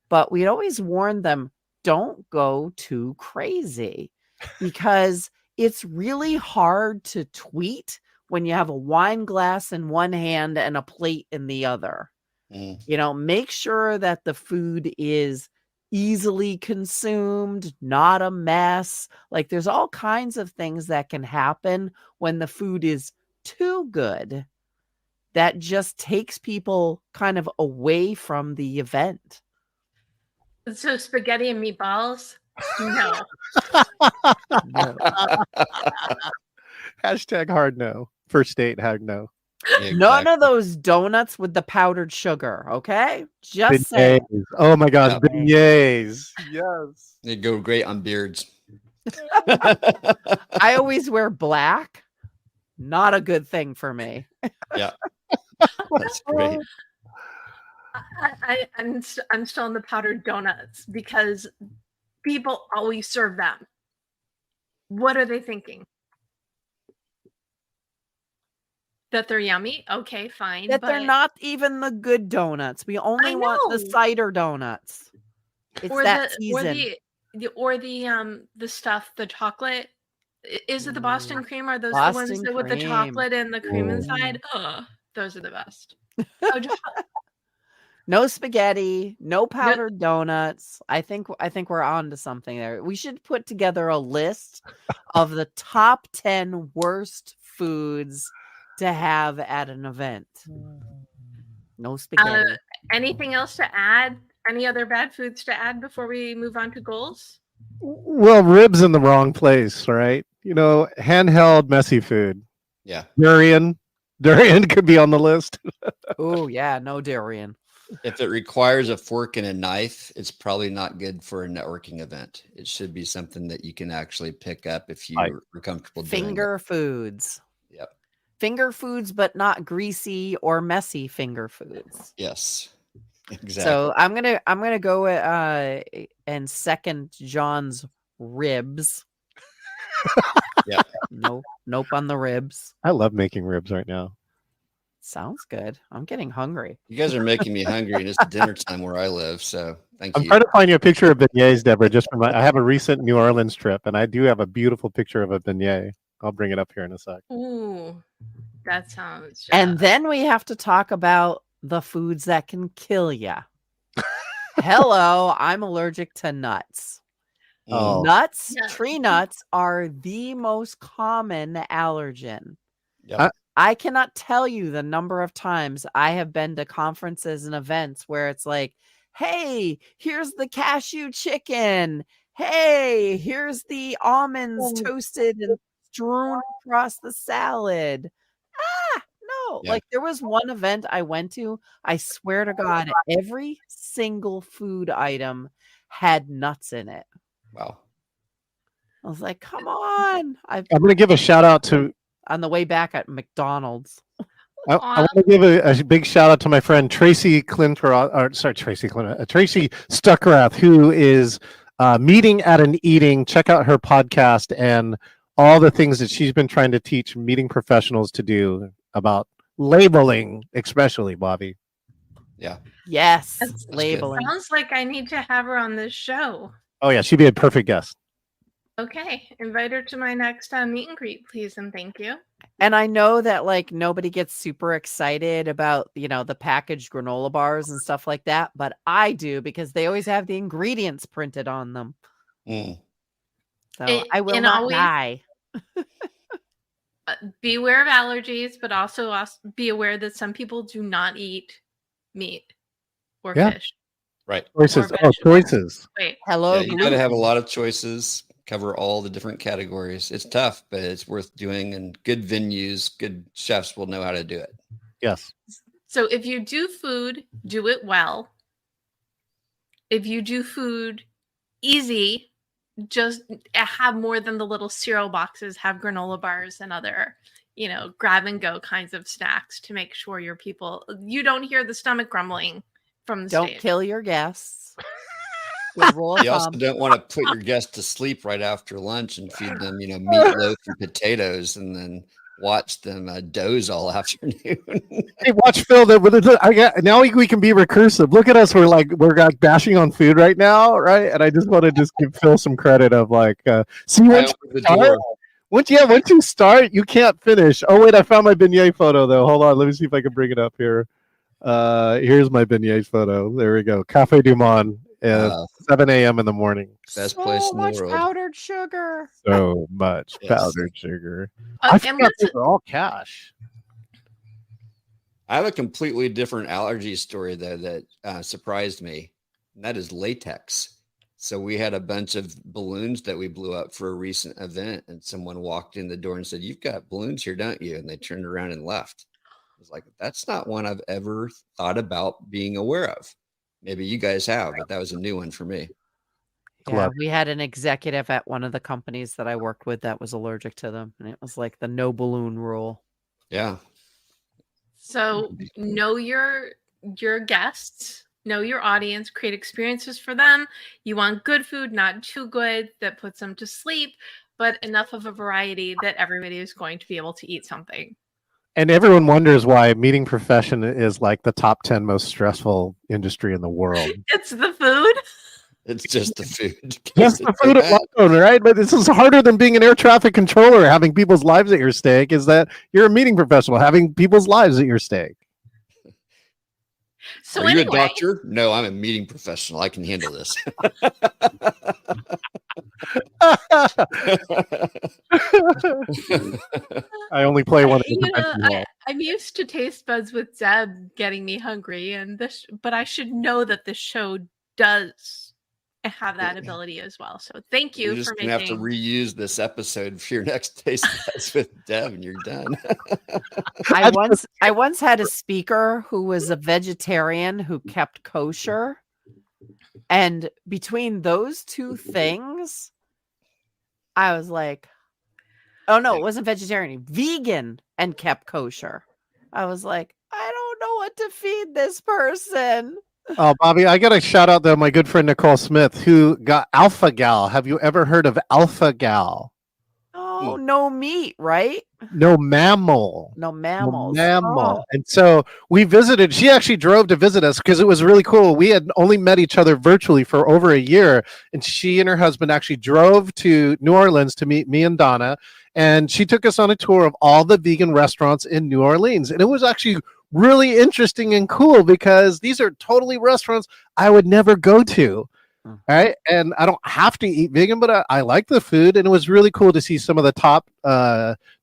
But we'd always warn them, don't go too crazy, because it's really hard to tweet when you have a wine glass in one hand and a plate in the other. Make sure that the food is easily consumed, not a mess. Like, there's all kinds of things that can happen when the food is too good that just takes people kind of away from the event. So spaghetti and meatballs? No. No. Hashtag hard no. First date hard no. None of those donuts with the powdered sugar, okay? Just saying. Beignets. Oh my gosh, Yeah. beignets. Yes. They go great on beards. I always wear black. Not a good thing for me. Yeah. That's great. I'm still on the powdered donuts because people always serve them. What are they thinking? That they're yummy? Okay, fine. That they're not even the good donuts. We only want the cider donuts. It's or that the season. or the stuff, the chocolate. Is it the Boston cream? Are those Boston the ones that with the cream. chocolate and the cream inside? Ugh, those are the best. Oh, No spaghetti, no powdered donuts. I think we're on to something there. We should put together a list of the top 10 worst foods to have at an event. No spaghetti. Anything else to add? Any other bad foods to add before we move on to goals? Well, ribs in the wrong place, right? Handheld messy food. Yeah. Durian could be on the list. Oh yeah, no durian. If it requires a fork and a knife, it's probably not good for a networking event. It should be something that you can actually pick up if you're comfortable doing Finger foods. Yep. Finger foods, but not greasy or messy finger foods. Yes. Exactly. So I'm gonna go and second John's ribs. Yeah. Nope on the ribs. I love making ribs right now. Sounds good. I'm getting hungry. You guys are making me hungry, and it's dinner time where I live. So thank I'm you. trying to find you a picture of beignets, Deborah. I have a recent New Orleans trip, and I do have a beautiful picture of a beignet. I'll bring it up here in a sec. Ooh, that sounds. And then we have to talk about the foods that can kill you. Hello, I'm allergic to nuts. Oh. Nuts, Yeah. tree nuts are the most common allergen. Yep. I cannot tell you the number of times I have been to conferences and events where it's like, hey, here's the cashew chicken. Hey, here's the almonds toasted and strewn across the salad. No. Yeah. Like, there was one event I went to, I swear to God, every single food item had nuts in it. Wow. I was like, come on. I'm going to give a shout out to On the way back at McDonald's. I want to give a big shout out to my friend Tracy Stuckrath, who is Meeting at an Eating. Check out her podcast and all the things that she's been trying to teach meeting professionals to do about labeling, especially, Bobbie. Yeah. Yes, That's labeling. Sounds like I need to have her on this show. Oh yeah, she'd be a perfect guest. Okay, invite her to my next meet and greet, please, and thank you. And I know that like nobody gets super excited about, the packaged granola bars and stuff like that, but I do because they always have the ingredients printed on them. Mm. So I will and not always die. be aware of allergies, but also be aware that some people do not eat meat or Yeah. fish. Right. Choices. Or Oh, vegetables. choices. Wait, Hello, Yeah, you got gluten. to have a lot of choices, cover all the different categories. It's tough, but it's worth doing, and good venues, good chefs will know how to do it. Yes. so if you do food, do it well. If you do food easy, just have more than the little cereal boxes, have granola bars and other, grab and go kinds of snacks to make sure you don't hear the stomach grumbling from the Don't stage. kill your guests. Good rule of You also thumb. don't want to put your guests to sleep right after lunch and feed them, meatloaf and potatoes, and then watch them doze all afternoon. Hey, watch Phil. Now we can be recursive. Look at us. We're like bashing on food right now, right? And I just want to just give Phil some credit of see I once opened you the start, door. once you start, you can't finish. Oh wait, I found my beignet photo though. Hold on, let me see if I can bring it up here. Here's my beignet photo. There we go. Cafe Du Monde at 7 a.m. in the morning. Best place So in the much world. powdered sugar. So much Yes. powdered sugar. I and forgot these are all cash. I have a completely different allergy story though that surprised me, and that is latex. So we had a bunch of balloons that we blew up for a recent event, and someone walked in the door and said, "You've got balloons here, don't you?" And they turned around and left. I was like, "That's not one I've ever thought about being aware of. Maybe you guys have, but that was a new one for me." Yeah, Clever. we had an executive at one of the companies that I worked with that was allergic to them, and it was like the no balloon rule. Yeah. So know your guests, know your audience, create experiences for them. You want good food, not too good that puts them to sleep, but enough of a variety that everybody is going to be able to eat something. And everyone wonders why meeting profession is like the top 10 most stressful industry in the world. It's the food. It's just the food. Just the food alone, right? But this is harder than being an air traffic controller, having people's lives at your stake. Is that you're a meeting professional, having people's lives at your stake. So Are you anyway, a doctor? No, I'm a meeting professional. I can handle this. I only play one. I'm used to taste buds with Deb getting me hungry, and but I should know that this show does have that ability as well. So thank you You're just for gonna have to reuse this episode for your next taste buds with Deb, and you're done. I once had a speaker who was a vegetarian who kept kosher, and between those two things, I was like, oh no, it wasn't vegetarian, vegan, and kept kosher. I was like, I don't know what to feed this person. Oh, Bobbie, I got to shout out though my good friend Nicole Smith, who got Alpha Gal. Have you ever heard of Alpha Gal? Oh, no meat, right? No mammal. No mammals. No mammal. And so we visited. She actually drove to visit us because it was really cool. We had only met each other virtually for over a year, and she and her husband actually drove to New Orleans to meet me and Donna. And she took us on a tour of all the vegan restaurants in New Orleans, and it was actually really interesting and cool because these are totally restaurants I would never go to. Right. And I don't have to eat vegan, but I like the food. And it was really cool to see some of the top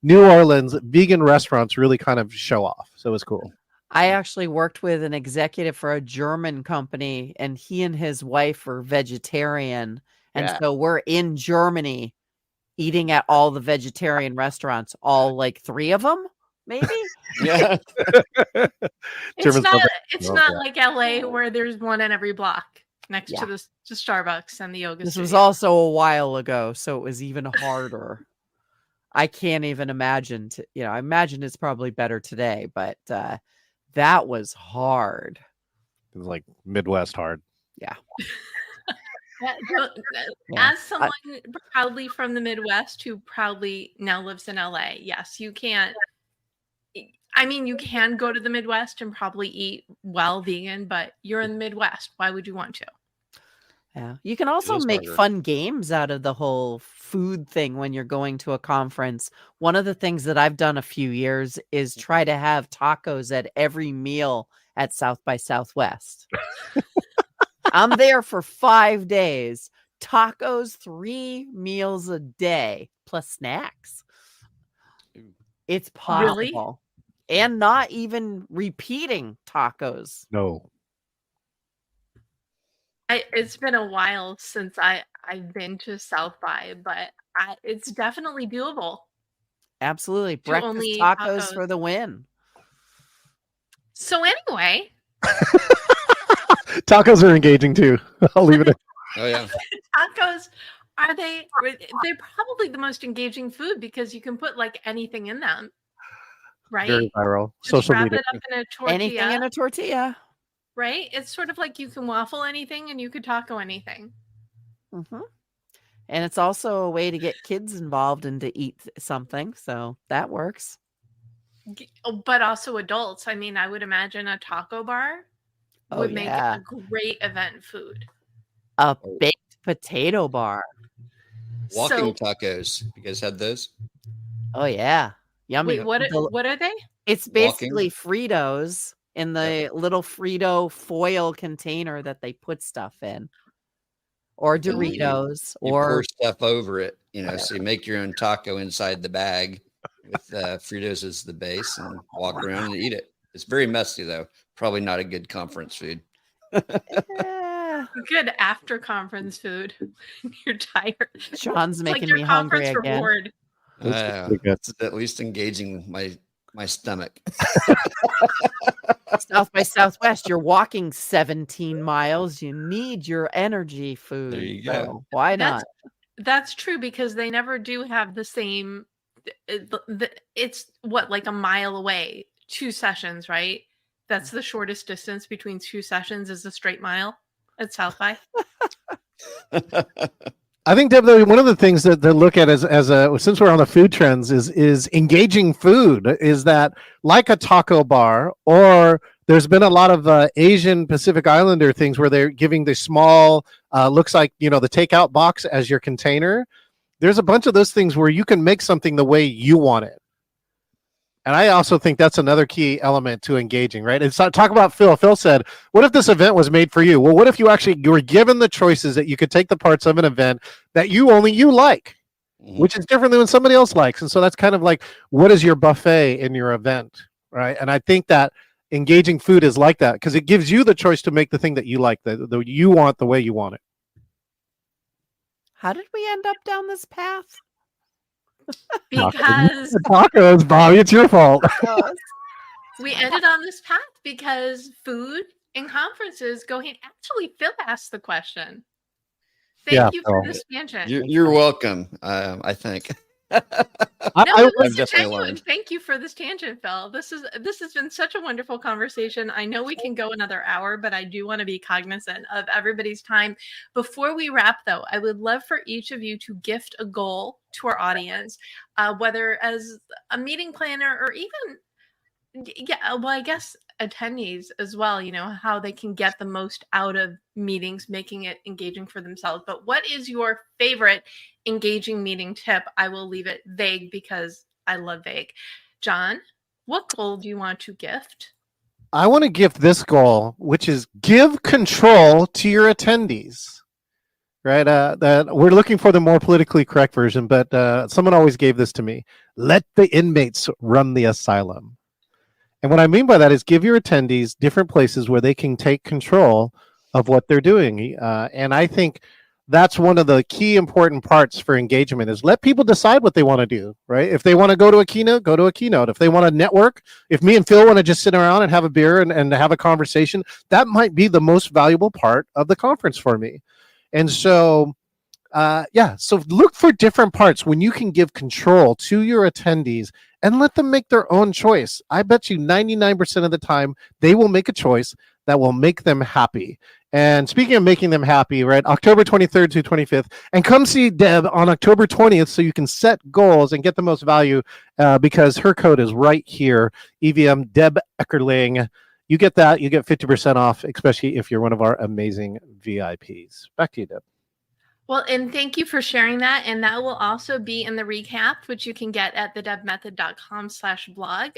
New Orleans vegan restaurants really kind of show off. So it was cool. I actually worked with an executive for a German company, and he and his wife were vegetarian. And so we're in Germany eating at all the vegetarian restaurants, all like 3 of them. Maybe. Yeah. It's not like LA where there's one in every block next to the Starbucks and the yoga This studio. was also a while ago, so it was even harder. I can't even imagine. I imagine it's probably better today, but that was hard. It was like Midwest hard. Yeah. As someone proudly from the Midwest who proudly now lives in LA, yes, you can't. I mean, you can go to the Midwest and probably eat well vegan, but you're in the Midwest. Why would you want to? Yeah. You can also is make harder. fun games out of the whole food thing when you're going to a conference. One of the things that I've done a few years is try to have tacos at every meal at South by Southwest. I'm there for 5 days. Tacos 3 meals a day plus snacks. Ooh. It's Really? possible. And not even repeating tacos. No. It's been a while since I've been to South by, but it's definitely doable Absolutely. to Breakfast only eat tacos tacos. for the win. So anyway, Tacos are engaging too. I'll leave it at Oh yeah. tacos they're probably the most engaging food because you can put like anything in them, right? very viral. Just Social wrap media. it up in a tortilla, Anything in a tortilla. right? It's sort of like you can waffle anything and you could taco anything. Mm-hmm. And it's also a way to get kids involved and to eat something. So that works. But also adults. I mean, I would imagine a taco bar Oh, would make yeah. a great event food. A baked potato bar. Walking So tacos. You guys had those? Oh, yeah. Yummy. wait, what are they? It's basically Fritos in the little Frito foil container that they put stuff in. Or And then Doritos. You Or pour stuff over it, so you make your own taco inside the bag with Fritos as the base and walk around and eat it. It's very messy though. Probably not a good conference food. eh, Good after conference food. You're tired. Sean's It's like making your me hungry conference again. reward. It's at least engaging my stomach. South by Southwest, you're walking 17 miles. You need your energy food. There you go. So why not? That's true because they never do have the same. It's what, like a mile away, 2 sessions, right? That's the shortest distance between 2 sessions is a straight mile at South by. I think, Deb, one of the things that they look at as a, since we're on the food trends, is engaging food. Is that like a taco bar, or there's been a lot of Asian Pacific Islander things where they're giving the small, looks like, the takeout box as your container. There's a bunch of those things where you can make something the way you want it. And I also think that's another key element to engaging, right? And so talk about Phil. Phil said, what if this event was made for you? Well, what if you were given the choices that you could take the parts of an event that only you like, which is different than what somebody else likes. And so that's kind of like, what is your buffet in your event, right? And I think that engaging food is like that because it gives you the choice to make the thing that you like, the you want, the way you want it. How did we end up down this path? Because tacos, Bobbie, it's your fault. we ended on this path because food and conferences go hand. Actually, Phil asked the question. Thank you for this tangent. You're welcome. I think. No, I it was definitely genuine. learned. Thank you for this tangent, Phil. This has been such a wonderful conversation. I know we can go another hour, but I do want to be cognizant of everybody's time. Before we wrap, though, I would love for each of you to gift a goal to our audience, whether as a meeting planner or even, I guess attendees as well, how they can get the most out of meetings, making it engaging for themselves. But what is your favorite engaging meeting tip? I will leave it vague because I love vague. John, what goal do you want to gift? I want to gift this goal, which is give control to your attendees. Right? That we're looking for the more politically correct version, but someone always gave this to me. Let the inmates run the asylum. And what I mean by that is give your attendees different places where they can take control of what they're doing. And I think that's one of the key important parts for engagement is let people decide what they want to do, right? If they want to go to a keynote, go to a keynote. If they want to network, if me and Phil want to just sit around and have a beer and have a conversation, that might be the most valuable part of the conference for me. And so, so look for different parts when you can give control to your attendees and let them make their own choice. I bet you 99% of the time, they will make a choice that will make them happy. And speaking of making them happy, right, October 23rd to 25th, and come see Deb on October 20th so you can set goals and get the most value because her code is right here, EVM Deb Eckerling. you get that. You get 50% off, especially if you're one of our amazing VIPs. Back to you, Deb. Well, and thank you for sharing that. And that will also be in the recap, which you can get at thedebmethod.com/blog,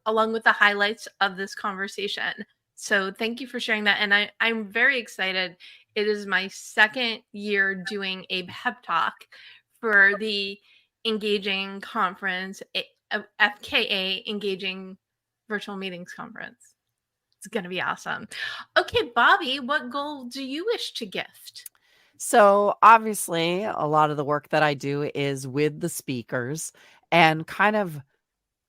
along with the highlights of this conversation. So thank you for sharing that. And I'm very excited. It is my second year doing a pep talk for the Engaging Conference, FKA Engaging Virtual Meetings Conference. It's going to be awesome. Okay, Bobbie, what goal do you wish to gift? So obviously, a lot of the work that I do is with the speakers and kind of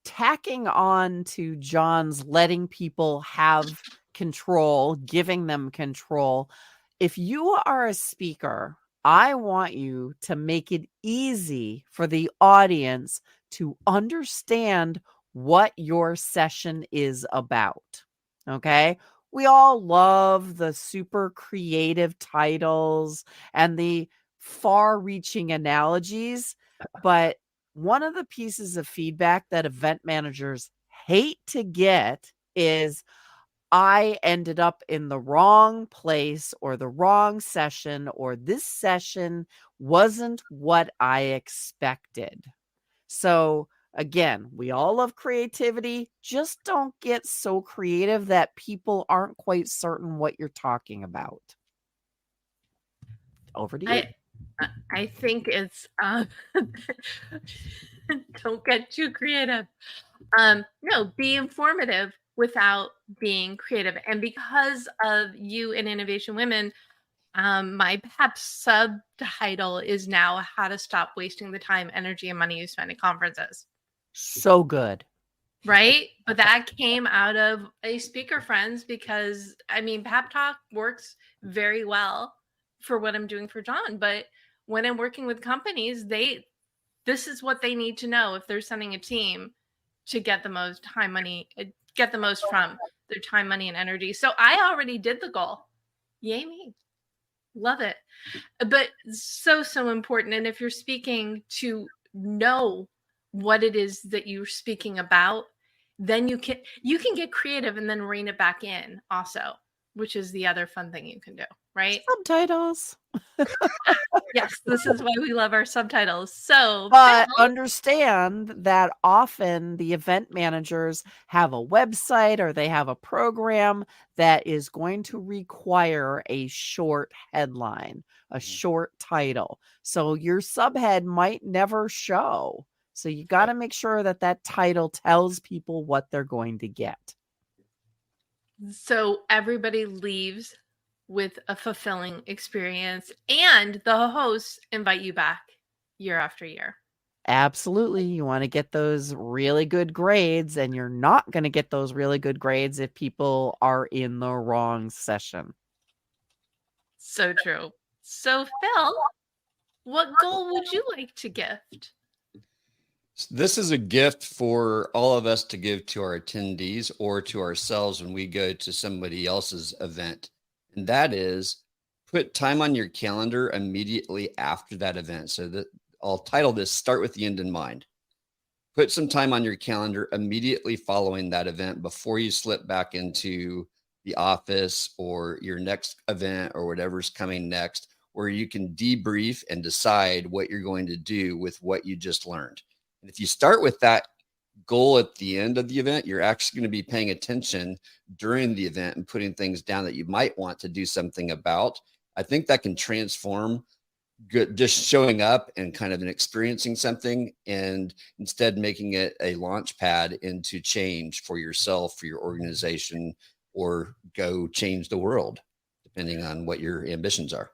tacking on to John's letting people have control, giving them control. If you are a speaker, I want you to make it easy for the audience to understand what your session is about. Okay. We all love the super creative titles and the far reaching analogies, but one of the pieces of feedback that event managers hate to get is I ended up in the wrong place or the wrong session, or this session wasn't what I expected. So again, we all love creativity. Just don't get so creative that people aren't quite certain what you're talking about. Over to you. I think it's don't get too creative. No, be informative without being creative. And because of you in Innovation Women, my perhaps subtitle is now How to Stop Wasting the Time, Energy, and Money You Spend at Conferences. So good. Right? But that came out of a speaker friends because I mean, Pep Talk works very well for what I'm doing for John. But when I'm working with companies, this is what they need to know if they're sending a team to get the most time, money, get the most from their time, money, and energy. So I already did the goal. Yay me. Love it. But so important. And if you're speaking, to know what it is that you're speaking about, then you can get creative and then rein it back in also, which is the other fun thing you can do, right? Subtitles. Yes, this is why we love our subtitles. So, But Phil, understand that often the event managers have a website or they have a program that is going to require a short headline, a short title. So your subhead might never show. So you got to make sure that that title tells people what they're going to get. so everybody leaves with a fulfilling experience, and the hosts invite you back year after year. Absolutely. You want to get those really good grades, and you're not going to get those really good grades if people are in the wrong session. So true. So, Phil, what goal would you like to gift? This is a gift for all of us to give to our attendees or to ourselves when we go to somebody else's event. And that is put time on your calendar immediately after that event. So that I'll title this Start with the End in Mind. Put some time on your calendar immediately following that event before you slip back into the office or your next event or whatever's coming next, where you can debrief and decide what you're going to do with what you just learned. And if you start with that goal at the end of the event, you're actually going to be paying attention during the event and putting things down that you might want to do something about. I think that can transform just showing up and kind of experiencing something, and instead making it a launch pad into change for yourself, for your organization, or go change the world, depending on what your ambitions are.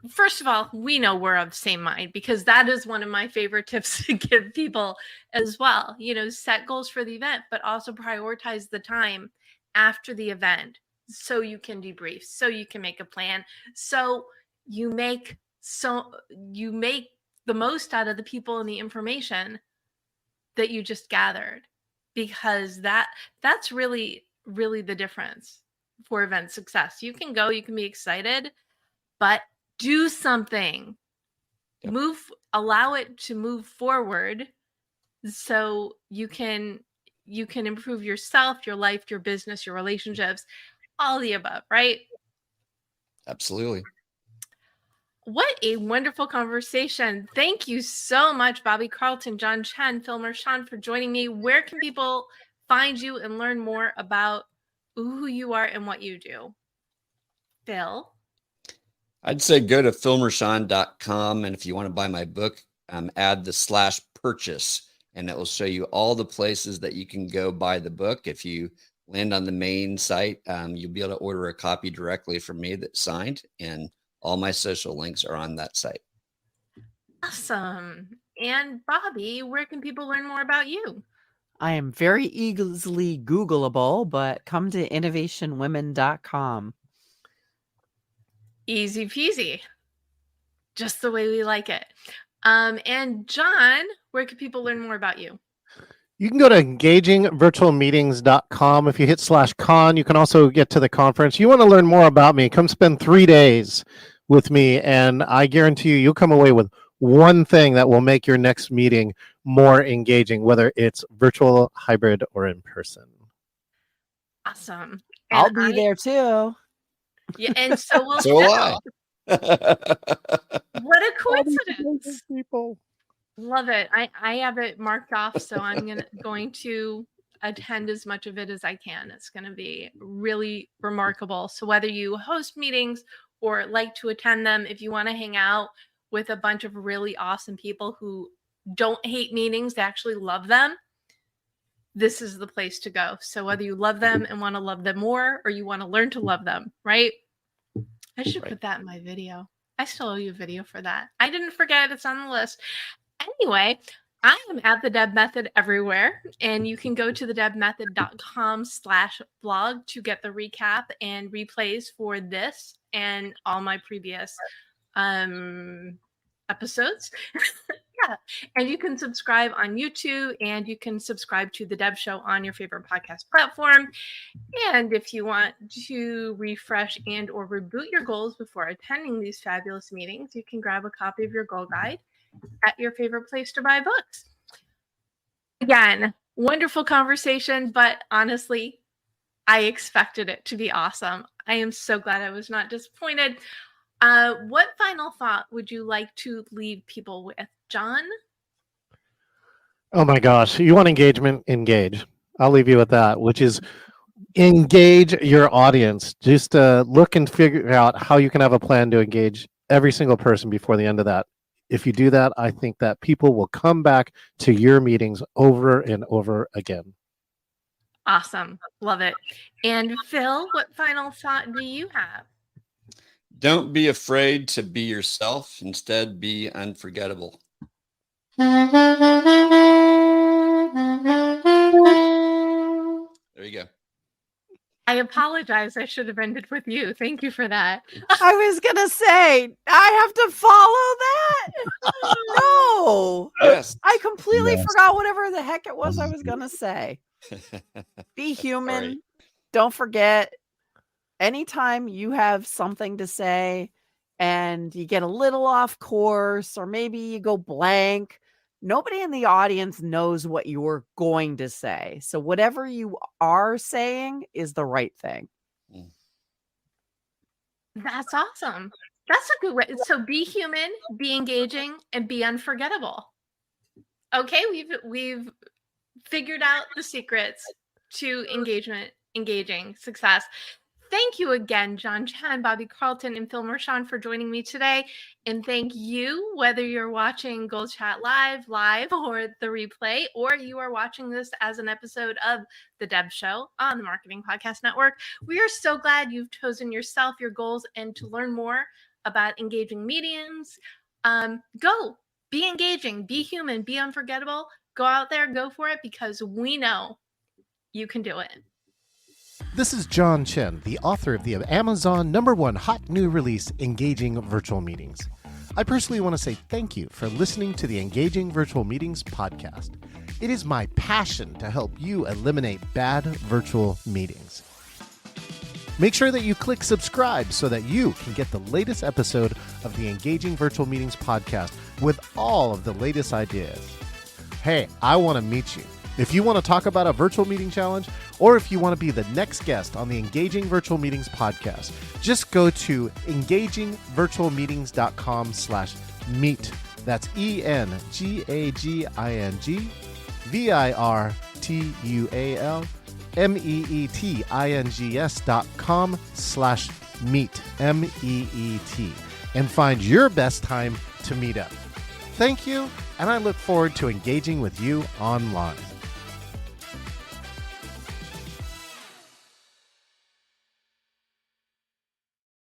First of all, we know we're of the same mind, because that is one of my favorite tips to give people as well. Set goals for the event, but also prioritize the time after the event so you can debrief, so you can make a plan, so you make the most out of the people and the information that you just gathered, because that's really the difference for event success. You can go, you can be excited, but do something. Yep. Allow it to move forward so you can you can improve yourself, your life, your business, your relationships, all the above, right? Absolutely. What a wonderful conversation. Thank you so much, Bobbie Carlton, Chen, Phil Mershon, for joining me. Where can people find you and learn more about who you are and what you do? Phil? I'd say go to philmershon.com, and if you want to buy my book, add the /purchase, and it will show you all the places that you can go buy the book. If you land on the main site, you'll be able to order a copy directly from me that's signed, and all my social links are on that site. Awesome. And Bobbie, where can people learn more about you? I am very easily Googleable, but come to innovationwomen.com. Easy peasy. Just the way we like it. And John, where can people learn more about you? You can go to engagingvirtualmeetings.com. If you hit /con, you can also get to the conference. You want to learn more about me, come spend 3 days with me, and I guarantee you'll come away with one thing that will make your next meeting more engaging, whether it's virtual, hybrid, or in person. Awesome. I'll be there too. Yeah, and so will So will I. What a coincidence. People. Love it. I have it marked off, so I'm going to attend as much of it as I can. It's going to be really remarkable. So whether you host meetings or like to attend them, if you want to hang out with a bunch of really awesome people who don't hate meetings, they actually love them, this is the place to go. So whether you love them and want to love them more, or you want to learn to love them, right? I should put that in my video. I still owe you a video for that. I didn't forget. It's on the list. Anyway, I am at the Deb Method everywhere, and you can go to thedebmethod.com/blog to get the recap and replays for this and all my previous episodes. Yeah. And you can subscribe on YouTube, and you can subscribe to The Deb Show on your favorite podcast platform. And if you want to refresh and or reboot your goals before attending these fabulous meetings, you can grab a copy of your goal guide at your favorite place to buy books. Again, wonderful conversation, but honestly, I expected it to be awesome. I am so glad I was not disappointed. What final thought would you like to leave people with, John? Oh my gosh. You want engagement? Engage. I'll leave you with that, which is engage your audience. Just look and figure out how you can have a plan to engage every single person before the end of that. If you do that, I think that people will come back to your meetings over and over again. Awesome. Love it. And Phil, what final thought do you have? Don't be afraid to be yourself. Instead, be unforgettable. There you go. I apologize. I should have ended with you. Thank you for that. I was going to say, I have to follow that? No. Yes. I completely forgot whatever the heck it was I was going to say. Be human. Sorry. Don't forget, anytime you have something to say and you get a little off course, or maybe you go blank, nobody in the audience knows what you're going to say. So whatever you are saying is the right thing. That's awesome. That's a good way. So be human, be engaging, and be unforgettable. Okay, we've figured out the secrets to engaging success. Thank you again, Chen, Bobbie Carlton, and Phil Mershon for joining me today. And thank you, whether you're watching GoalChatLive live or the replay, or you are watching this as an episode of The Deb Show on the Marketing Podcast Network. We are so glad you've chosen yourself, your goals, and to learn more about engaging meetings. Go. Be engaging, be human, be unforgettable. Go out there, go for it, because we know you can do it. This is John Chen, the author of the Amazon #1 hot new release, Engaging Virtual Meetings. I personally want to say thank you for listening to the Engaging Virtual Meetings podcast. It is my passion to help you eliminate bad virtual meetings. Make sure that you click subscribe so that you can get the latest episode of the Engaging Virtual Meetings podcast with all of the latest ideas. Hey, I want to meet you. If you want to talk about a virtual meeting challenge, or if you want to be the next guest on the Engaging Virtual Meetings podcast, just go to engagingvirtualmeetings.com/meet. That's engagingvirtualmeetings.com/meet, MEET, and find your best time to meet up. Thank you, and I look forward to engaging with you online.